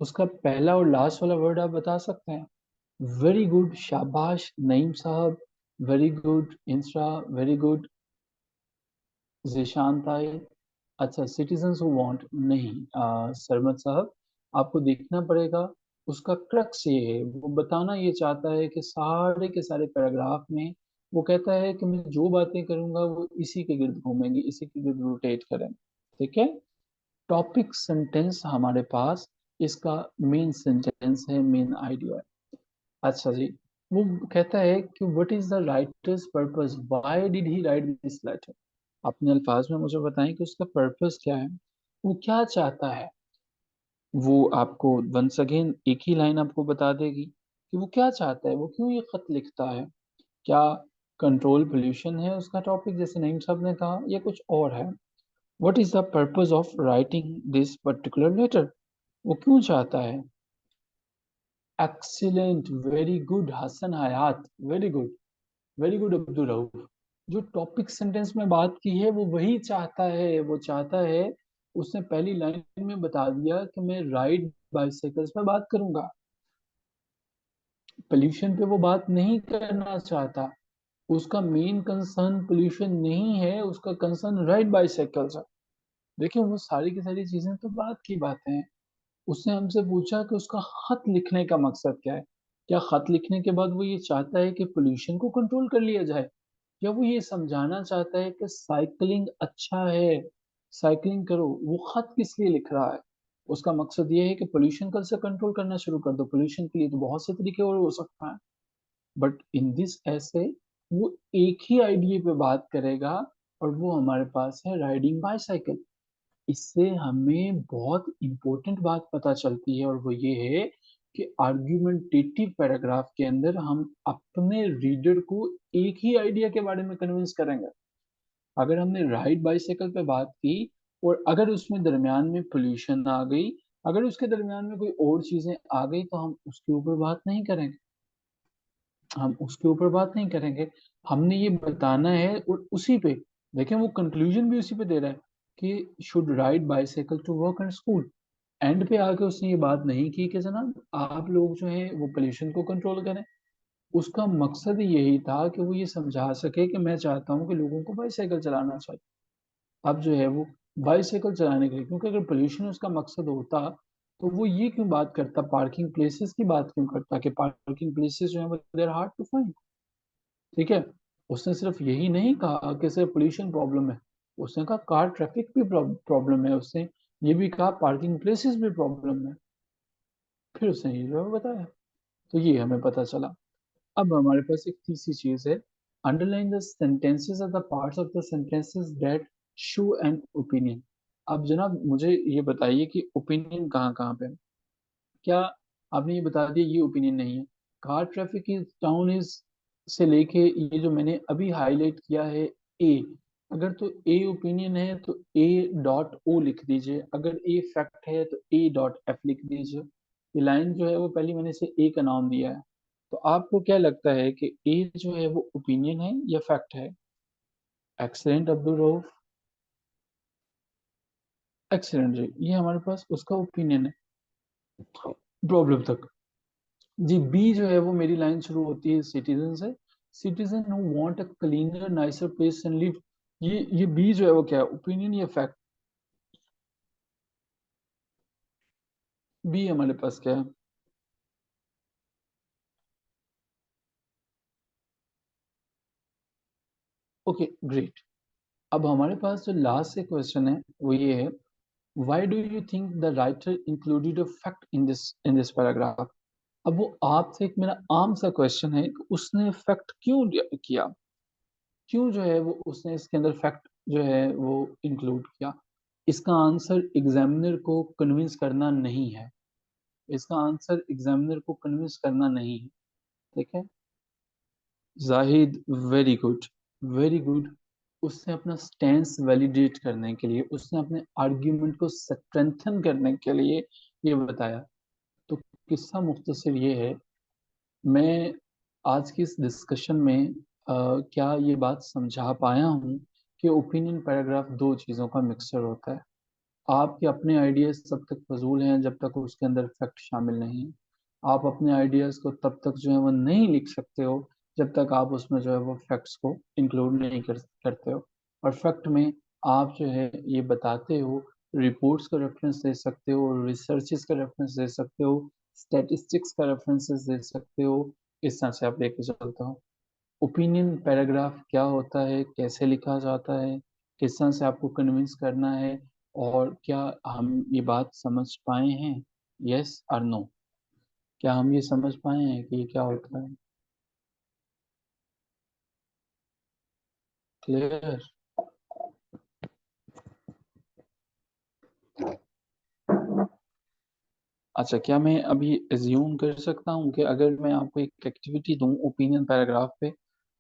उसका पहला और लास्ट वाला वर्ड आप बता सकते हैं? वेरी गुड, शाबाश नईम साहब, very good Insra, very good Zeeshan ताई। अच्छा, सिटीजन्स हु वांट नहीं, सरमद साहब, आपको देखना पड़ेगा। उसका क्रक्स ये है, वो बताना ये चाहता है कि सारे के सारे पैराग्राफ में वो कहता है कि मैं जो बातें करूंगा वो इसी के गिर्द घूमेंगी, इसी के गिर्द रोटेट करेंगे। ठीक है। टॉपिक सेंटेंस हमारे पास इसका मेन सेंटेंस है, मेन आइडिया है। अच्छा जी, वो कहता है कि what is the writer's purpose, why did he write this letter? अपने अल्फाज में मुझे बताएं कि उसका पर्पस क्या है, वो क्या चाहता है। वो आपको वंस अगेन एक ही लाइन आपको बता देगी कि वो क्या चाहता है, वो क्यों ये खत लिखता है। क्या कंट्रोल पोल्यूशन है उसका टॉपिक, जैसे नईम साहब ने कहा, या कुछ और है? What is the purpose of writing this particular letter? वो क्यों चाहता है? Excellent, very good Hasan Hayat, very good, very good Abdul Rauf. जो टॉपिक सेंटेंस में बात की है वो वही चाहता है, वो चाहता है। उसने पहली लाइन में बता दिया कि मैं राइड बाइसाइकिल्स पे बात करूंगा। पोल्यूशन पे वो बात नहीं करना चाहता, उसका मेन कंसर्न पोल्यूशन नहीं है, उसका कंसर्न राइड बाइसाइकिल्स है। देखिए वो सारी की सारी चीजें तो बात की बातें हैं। उसने हमसे पूछा कि उसका खत लिखने का मकसद क्या है। क्या खत लिखने के बाद वो ये चाहता है कि पोल्यूशन को कंट्रोल कर लिया जाए, या वो ये समझाना चाहता है कि साइकिलिंग अच्छा है, साइकिलिंग करो। वो खत किस लिए लिख रहा है? उसका मकसद ये है कि पोल्यूशन कल से कंट्रोल करना शुरू कर दो। पोल्यूशन के लिए तो बहुत से तरीके और हो सकता है, बट इन दिस ऐसे वो एक ही आइडिया पे बात करेगा, और वो हमारे पास है राइडिंग बाइसाइकिल। इससे हमें बहुत इंपॉर्टेंट बात पता चलती है, और वो ये है कि आर्ग्यूमेंटेटिव पैराग्राफ के अंदर हम अपने रीडर को एक ही आइडिया के बारे में कन्विंस करेंगे। अगर हमने राइड बाइसाइकिल पे बात की, और अगर उसमें दरमियान में पोल्यूशन आ गई, अगर उसके दरमियान में कोई और चीजें आ गई, तो हम उसके ऊपर बात नहीं करेंगे। हम उसके ऊपर बात नहीं करेंगे। हमने ये बताना है, और उसी पे देखें वो कंक्लूजन भी उसी पे दे रहा है कि should ride bicycle to work and school. End पे आके उसने ये बात नहीं की कि जनाब आप लोग जो है वो पोल्यूशन को कंट्रोल करें। उसका मकसद ही यही था कि वो ये समझा सके कि मैं चाहता हूँ कि लोगों को बाइसाइकिल चलाना चाहिए। अब जो है वो बाइसाइकिल चलाने के लिए, क्योंकि अगर पोल्यूशन उसका मकसद होता, तो वो ये क्यों बात करता, पार्किंग प्लेसेस की बात क्यों करता, कि पार्किंग प्लेसेस जो है वो देयर हार्ड टू फाइंड। ठीक है। उसने सिर्फ यही नहीं कहा कि सिर्फ पोल्यूशन प्रॉब्लम है, उसने कहा कार ट्रैफिक भी प्रॉब्लम है, उसने ये भी कहा पार्किंग प्लेसेस भी प्रॉब्लम है। फिर उसने ये जो है बताया, तो ये हमें पता चला। अब हमारे पास एक तीसरी चीज है, underline the sentences or the parts of the sentences that show an opinion. अब जनाब मुझे ये बताइए कि ओपिनियन कहाँ कहाँ पे है? क्या आपने ये बता दिया ये ओपिनियन नहीं है? Car traffic is town is से लेके ये जो मैंने अभी हाईलाइट किया है ए, अगर तो ए ओपिनियन है तो ए डॉट ओ लिख दीजिए, अगर ए फैक्ट है तो ए डॉट एफ लिख दीजिए। ये लाइन जो है वो पहले मैंने इसे ए का नाम दिया है। तो आपको क्या लगता है कि ए जो है वो ओपिनियन है या फैक्ट है? एक्सीलेंट अब्दुल रऊफ, एक्सीलेंट जी, ये हमारे पास उसका ओपिनियन है। प्रॉब्लम तक जी। बी जो है वो मेरी लाइन शुरू होती है सिटीजन से, citizen who want a cleaner nicer place and live. ये बी जो है वो क्या है, ओपिनियन या फैक्ट? बी हमारे पास क्या है? Okay great. अब हमारे पास जो लास्ट से क्वेश्चन है वो ये है, why do you think the writer included a fact in this paragraph? अब वो आपसे एक मेरा आम सा क्वेश्चन है कि उसने फैक्ट क्यों किया, क्यों जो है वो उसने इसके अंदर फैक्ट जो है वो इंक्लूड किया? इसका आंसर एग्जामिनर को कन्विंस करना नहीं है। इसका आंसर एग्जामिनर को कन्विंस करना नहीं है। ठीक है। Zahid, very good, very good. उसने अपना स्टैंस वैलिडेट करने के लिए, उसने अपने आर्ग्यूमेंट को स्ट्रेंथन करने के लिए ये बताया। तो किस्सा मुख्तसर ये है, मैं आज की इस डिस्कशन में क्या ये बात समझा पाया हूँ कि ओपिनियन पैराग्राफ दो चीज़ों का मिक्सचर होता है। आपके अपने आइडियाज तब तक फजूल हैं जब तक उसके अंदर फैक्ट शामिल नहीं है। आप अपने आइडियाज को तब तक जो है वो नहीं लिख सकते हो जब तक आप उसमें जो है वो फैक्ट्स को इंक्लूड नहीं करते हो। और फैक्ट में आप जो है ये बताते हो, रिपोर्ट्स का रेफरेंस दे सकते हो, रिसर्चेस का रेफरेंस दे सकते हो, स्टैटिस्टिक्स का रेफरेंसेस दे सकते हो। इस तरह से आप लेके चलते हो। ओपिनियन पैराग्राफ क्या होता है, कैसे लिखा जाता है, किस तरह से आपको कन्विंस करना है, और क्या हम ये बात समझ पाए हैं? यस और नो? क्या हम ये समझ पाए हैं कि ये क्या होता है? क्लियर? अच्छा, क्या मैं अभी एज्यूम कर सकता हूँ कि अगर मैं आपको एक एक्टिविटी दूँ ओपिनियन पैराग्राफ पे,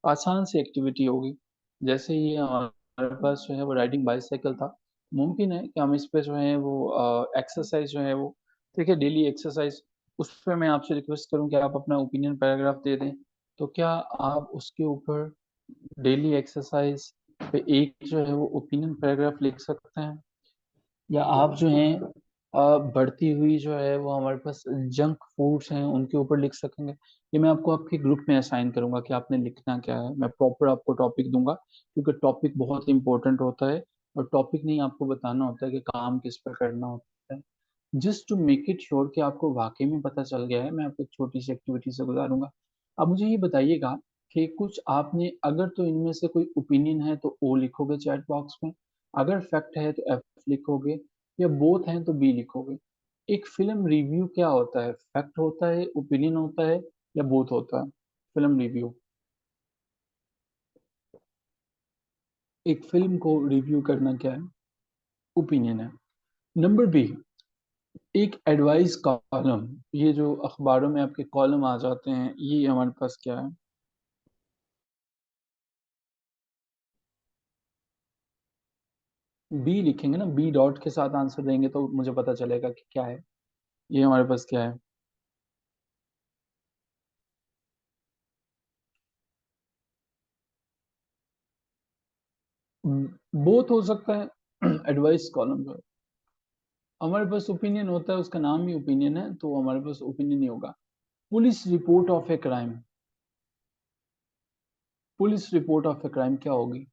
आसान सी एक्टिविटी होगी, जैसे ये हमारे पास जो है वो राइडिंग बाइसाइकिल था, मुमकिन है कि हम इस पे जो है वो एक्सरसाइज जो है वो, ठीक है, डेली एक्सरसाइज, उस पर मैं आपसे रिक्वेस्ट करूँ कि आप अपना ओपिनियन पैराग्राफ दे दें। तो क्या आप उसके ऊपर डेली एक्सरसाइज पे एक जो है वो ओपिनियन पैराग्राफ लिख सकते हैं? या आप जो हैं बढ़ती हुई जो है वो हमारे पास जंक फूड्स हैं उनके ऊपर लिख सकेंगे। ये मैं आपको आपके ग्रुप में असाइन करूंगा कि आपने लिखना क्या है। मैं प्रॉपर आपको टॉपिक दूंगा, क्योंकि टॉपिक बहुत इंपॉर्टेंट होता है। और टॉपिक नहीं, आपको बताना होता है कि काम किस पर करना होता है। Just to make it sure कि आपको वाकई में पता चल गया है, मैं आपको एक छोटी सी एक्टिविटी से गुजारूंगा। अब मुझे ये बताइएगा कि कुछ आपने, अगर तो इनमें से कोई ओपिनियन है तो ओ लिखोगे चैट बॉक्स में, अगर फैक्ट है तो एफ लिखोगे, या बोथ हैं तो बी लिखोगे। एक फिल्म रिव्यू क्या होता है? फैक्ट होता है, ओपिनियन होता है, या बोथ होता है? फिल्म रिव्यू, एक फिल्म को रिव्यू करना क्या है? ओपिनियन है। नंबर बी, एक एडवाइस कॉलम, ये जो अखबारों में आपके कॉलम आ जाते हैं, ये हमारे पास क्या है? बी लिखेंगे ना, बी डॉट के साथ आंसर देंगे तो मुझे पता चलेगा कि क्या है। ये हमारे पास क्या है? बोथ हो सकता है। एडवाइस कॉलम जो है, हमारे पास ओपिनियन होता है, उसका नाम ही ओपिनियन है, तो हमारे पास ओपिनियन ही होगा। Police report of a crime, police report of a crime क्या होगी?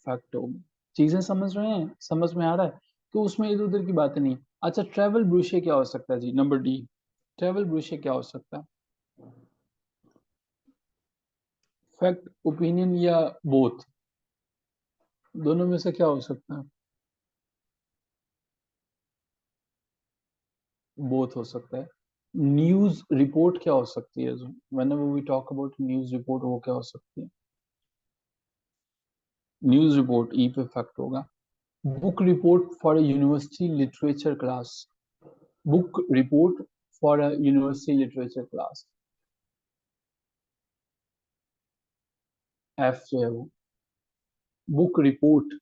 फैक्ट होगी। चीजें समझ रहे हैं, समझ में आ रहा है? तो उसमें इधर उधर की बातें नहीं है। अच्छा, ट्रैवल ब्रोशर क्या हो सकता है जी? नंबर डी, ट्रैवल ब्रोशर क्या हो सकता है? फैक्ट, ओपिनियन, या बोथ? दोनों में से क्या हो सकता है? बोथ हो सकता है। न्यूज रिपोर्ट क्या हो सकती है? Whenever we talk about news report, वो क्या हो सकती है? न्यूज रिपोर्ट, ई पे फैक्ट होगा। Book report for a university literature class, book report for a university literature class, F जो है वो। Book report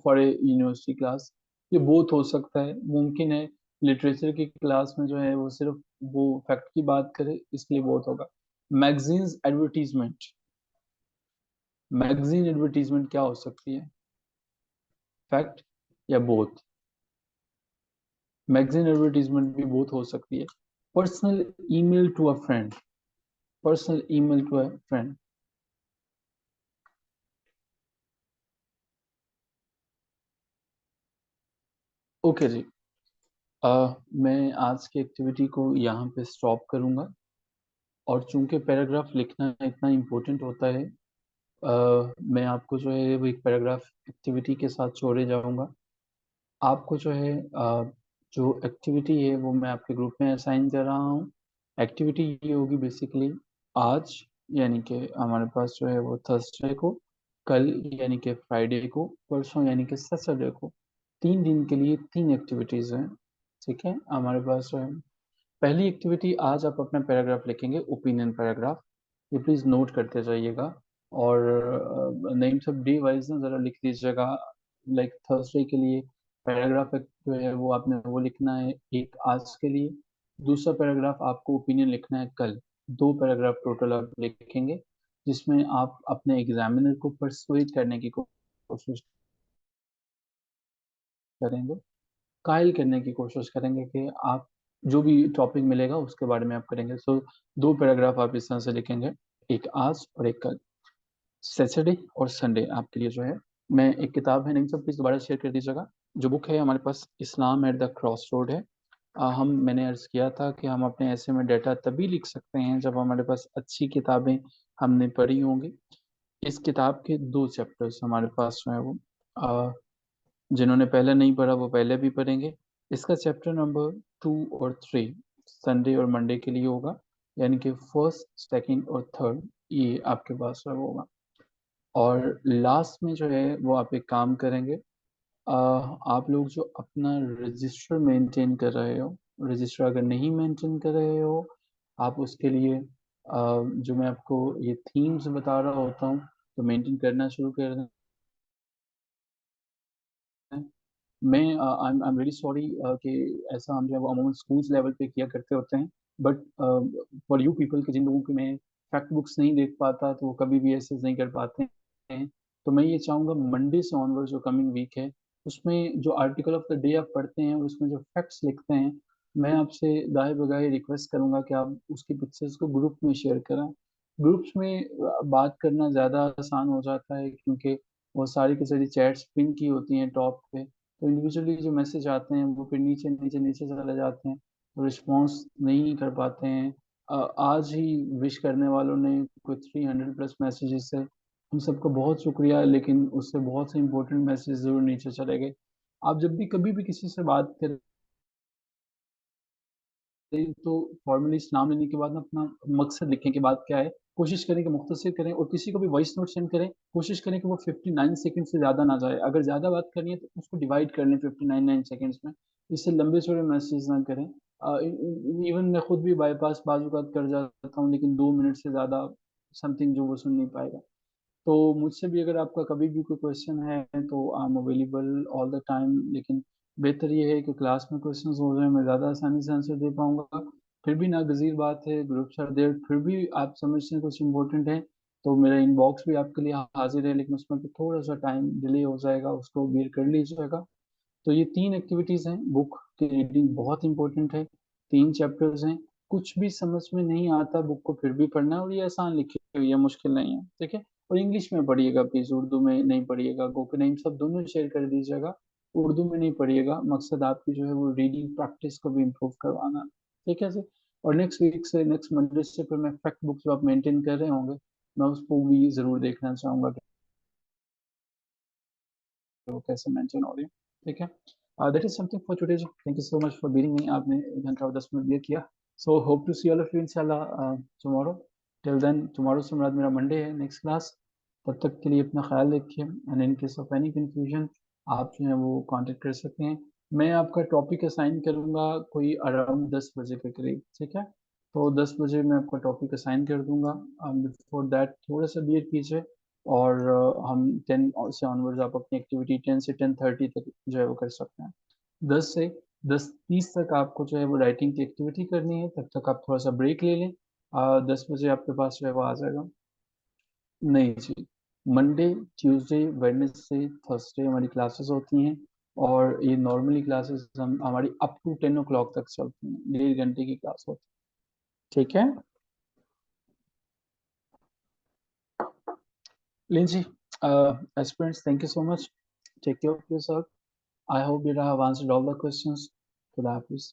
for a university class, ये बोथ हो सकता है, मुमकिन है लिटरेचर की क्लास में जो है वो सिर्फ वो फैक्ट की बात करे, इसलिए बोथ होगा। मैगजीन्स एडवर्टीजमेंट, मैगजीन एडवर्टीजमेंट क्या हो सकती है? फैक्ट या बोथ? मैगजीन एडवर्टीजमेंट भी बोथ हो सकती है। Personal email to a friend, personal email to a friend. Okay जी। मैं आज की एक्टिविटी को यहाँ पे स्टॉप करूँगा। और चूंकि पैराग्राफ लिखना इतना इम्पोर्टेंट होता है, मैं आपको जो है वो एक पैराग्राफ एक्टिविटी के साथ छोड़े जाऊंगा। आपको जो है जो एक्टिविटी है वो मैं आपके ग्रुप में असाइन कर रहा हूँ। एक्टिविटी ये होगी बेसिकली, आज यानी कि हमारे पास जो है वो थर्सडे को, कल यानी कि फ्राइडे को, परसों यानी कि सैटरडे को, 3 दिन के लिए 3 एक्टिविटीज़ हैं। ठीक है, हमारे पास जो है पहली एक्टिविटी, आज आप अपना पैराग्राफ लिखेंगे, ओपिनियन पैराग्राफ। ये प्लीज़ नोट करते जाइएगा। और नेम सब डे वाइज ना ज़रा लिख लीजिएगा। लाइक थर्सडे के लिए पैराग्राफ जो है वो आपने वो लिखना है एक आज के लिए। दूसरा पैराग्राफ आपको ओपिनियन लिखना है कल। 2 पैराग्राफ टोटल आप लिखेंगे, जिसमें आप अपने एग्जामिनर को परसुएट करने की कोशिश करेंगे, कायल करने की कोशिश करेंगे कि आप जो भी टॉपिक मिलेगा उसके बारे में आप करेंगे। सो 2 पैराग्राफ आप इस तरह से लिखेंगे, एक आज और एक कल। सैटरडे और संडे आपके लिए जो है, मैं एक किताब है, नहीं सब प्लीज दोबारा शेयर कर दीजिएगा। जो बुक है हमारे पास, इस्लाम एट द क्रॉस रोड है। मैंने अर्ज किया था कि हम अपने ऐसे में डाटा तभी लिख सकते हैं जब हमारे पास अच्छी किताबें हमने पढ़ी होंगी। इस किताब के 2 चैप्टर्स हमारे पास जो है वो, जिन्होंने पहले नहीं पढ़ा वो पहले भी पढ़ेंगे। इसका चैप्टर नंबर 2 और 3 संडे और मंडे के लिए होगा, यानी कि फर्स्ट, सेकंड और थर्ड, ये आपके पास में होगा। और लास्ट में जो है वो आप एक काम करेंगे, आप लोग जो अपना रजिस्टर मेंटेन कर रहे हो, रजिस्टर अगर नहीं मेंटेन कर रहे हो, आप उसके लिए जो मैं आपको ये थीम्स बता रहा होता हूँ, तो मेंटेन करना शुरू कर दें। मैं आई एम वेरी सॉरी कि ऐसा हम जो है वो अमूमन स्कूल्स लेवल पे किया करते होते हैं, बट फॉर यू पीपल के जिन लोगों की मैं फैक्ट बुक्स नहीं देख पाता तो वो कभी भी ऐसे नहीं कर पाते हैं। तो मैं ये चाहूँगा मंडे से ऑनवर्ड जो कमिंग वीक है, उसमें जो आर्टिकल ऑफ द डे आप पढ़ते हैं, उसमें जो फैक्ट्स लिखते हैं, मैं आपसे दाएं बगाए रिक्वेस्ट करूंगा कि आप उसकी पिक्चर्स को ग्रुप में शेयर करें। ग्रुप्स में बात करना ज़्यादा आसान हो जाता है, क्योंकि वो सारी की सारी चैट्स पिन की होती हैं टॉप पे, तो इंडिविजुअली जो मैसेज आते हैं वो फिर नीचे नीचे नीचे चले जाते हैं, तो रिस्पॉन्स नहीं कर पाते हैं। आज ही विश करने वालों ने कोई 300+ मैसेजेस है, उन सबको बहुत शुक्रिया, लेकिन उससे बहुत से इंपॉर्टेंट मैसेज जरूर नीचे चले गए। आप जब भी कभी भी किसी से बात करें तो फॉर्मली नाम लेने के बाद ना अपना मकसद लिखें कि बात क्या है, कोशिश करें कि मुख्तसर करें, और किसी को भी वॉइस नोट सेंड करें, कोशिश करें कि वो 59 सेकंड से ज़्यादा ना जाए। अगर ज़्यादा बात करनी है तो उसको डिवाइड कर लें 59 सेकंड्स में, इससे लंबे चौड़े मैसेज ना करें। इवन मैं खुद भी बाईपास बाजू बात कर जाता हूँ, लेकिन 2 मिनट से ज़्यादा समथिंग जो वो सुन नहीं पाएगा। तो मुझसे भी अगर आपका कभी भी कोई क्वेश्चन है तो I am available all the time, लेकिन बेहतर ये है कि क्लास में क्वेश्चंस हो जाए, मैं ज़्यादा आसानी से आंसर दे पाऊंगा। फिर भी नागज़ीर बात है, ग्रुप्स आर देयर, फिर भी आप समझते हैं कुछ इंपॉर्टेंट है, तो मेरा इनबॉक्स भी आपके लिए हाजिर है, लेकिन उसमें थोड़ा सा टाइम डिले हो जाएगा, उसको बेर कर लीजिएगा। तो ये 3 एक्टिविटीज़ हैं। बुक की रीडिंग बहुत इंपॉर्टेंट है, 3 चैप्टर्स हैं। कुछ भी समझ में नहीं आता बुक को फिर भी पढ़ना है, और ये आसान लिखी हुई है, मुश्किल नहीं है, ठीक है। और इंग्लिश में पढ़िएगा प्लीज़, उर्दू में नहीं पढ़िएगा। गो नाइम सब दोनों शेयर कर दीजिएगा, उर्दू में नहीं पढ़िएगा। मकसद आपकी जो है वो रीडिंग प्रैक्टिस को भी इम्प्रूव करवाना, ठीक है सर। और नेक्स्ट वीक से, नेक्स्ट मंडे से फिर मैं फैक्ट बुक जो आप मेंटेन कर रहे होंगे, मैं उसको भी ज़रूर देखना चाहूँगा कि वो कैसे मेंटेन हो रही है, ठीक है। That is something for today. Thank you so much for being me. आपने 1 घंटा और 10 मिनट दिया किया। So hope to see all of you इंशाल्लाह टुमारो। टिल देन, टुमारो से मुराद मेरा मंडे है, नेक्स्ट क्लास। तब तक के लिए अपना ख्याल रखिए, and in case of any confusion आप जो है वो कांटेक्ट कर सकते हैं। मैं आपका टॉपिक असाइन करूँगा कोई अराउंड 10 बजे के करीब, ठीक है। तो 10 बजे मैं आपका टॉपिक असाइन कर दूंगा। बिफोर दैट थोड़ा सा देर कीजिए, और हम 10 से ऑनवर्ड्स आप अपनी एक्टिविटी 10 से 10:30 तक जो है वो कर सकते हैं। 10 से 10:30 तक आपको जो है वो राइटिंग की एक्टिविटी करनी है, तब तक आप थोड़ा सा ब्रेक ले लें। 10 बजे आपके पास जो है वो आ जाएगा। नहीं जी, मंडे, ट्यूसडे, वेडनेसडे, थर्सडे हमारी क्लासेस होती हैं, और ये नॉर्मली क्लासेस हम हमारी अप टू 10 o'clock तक चलती हैं, 1.5 घंटे की क्लास होती है, ठीक है। Lindsay, aspirants, thank you so much. Take care of yourself. I hope that I have answered all the questions. Khuda Hafiz.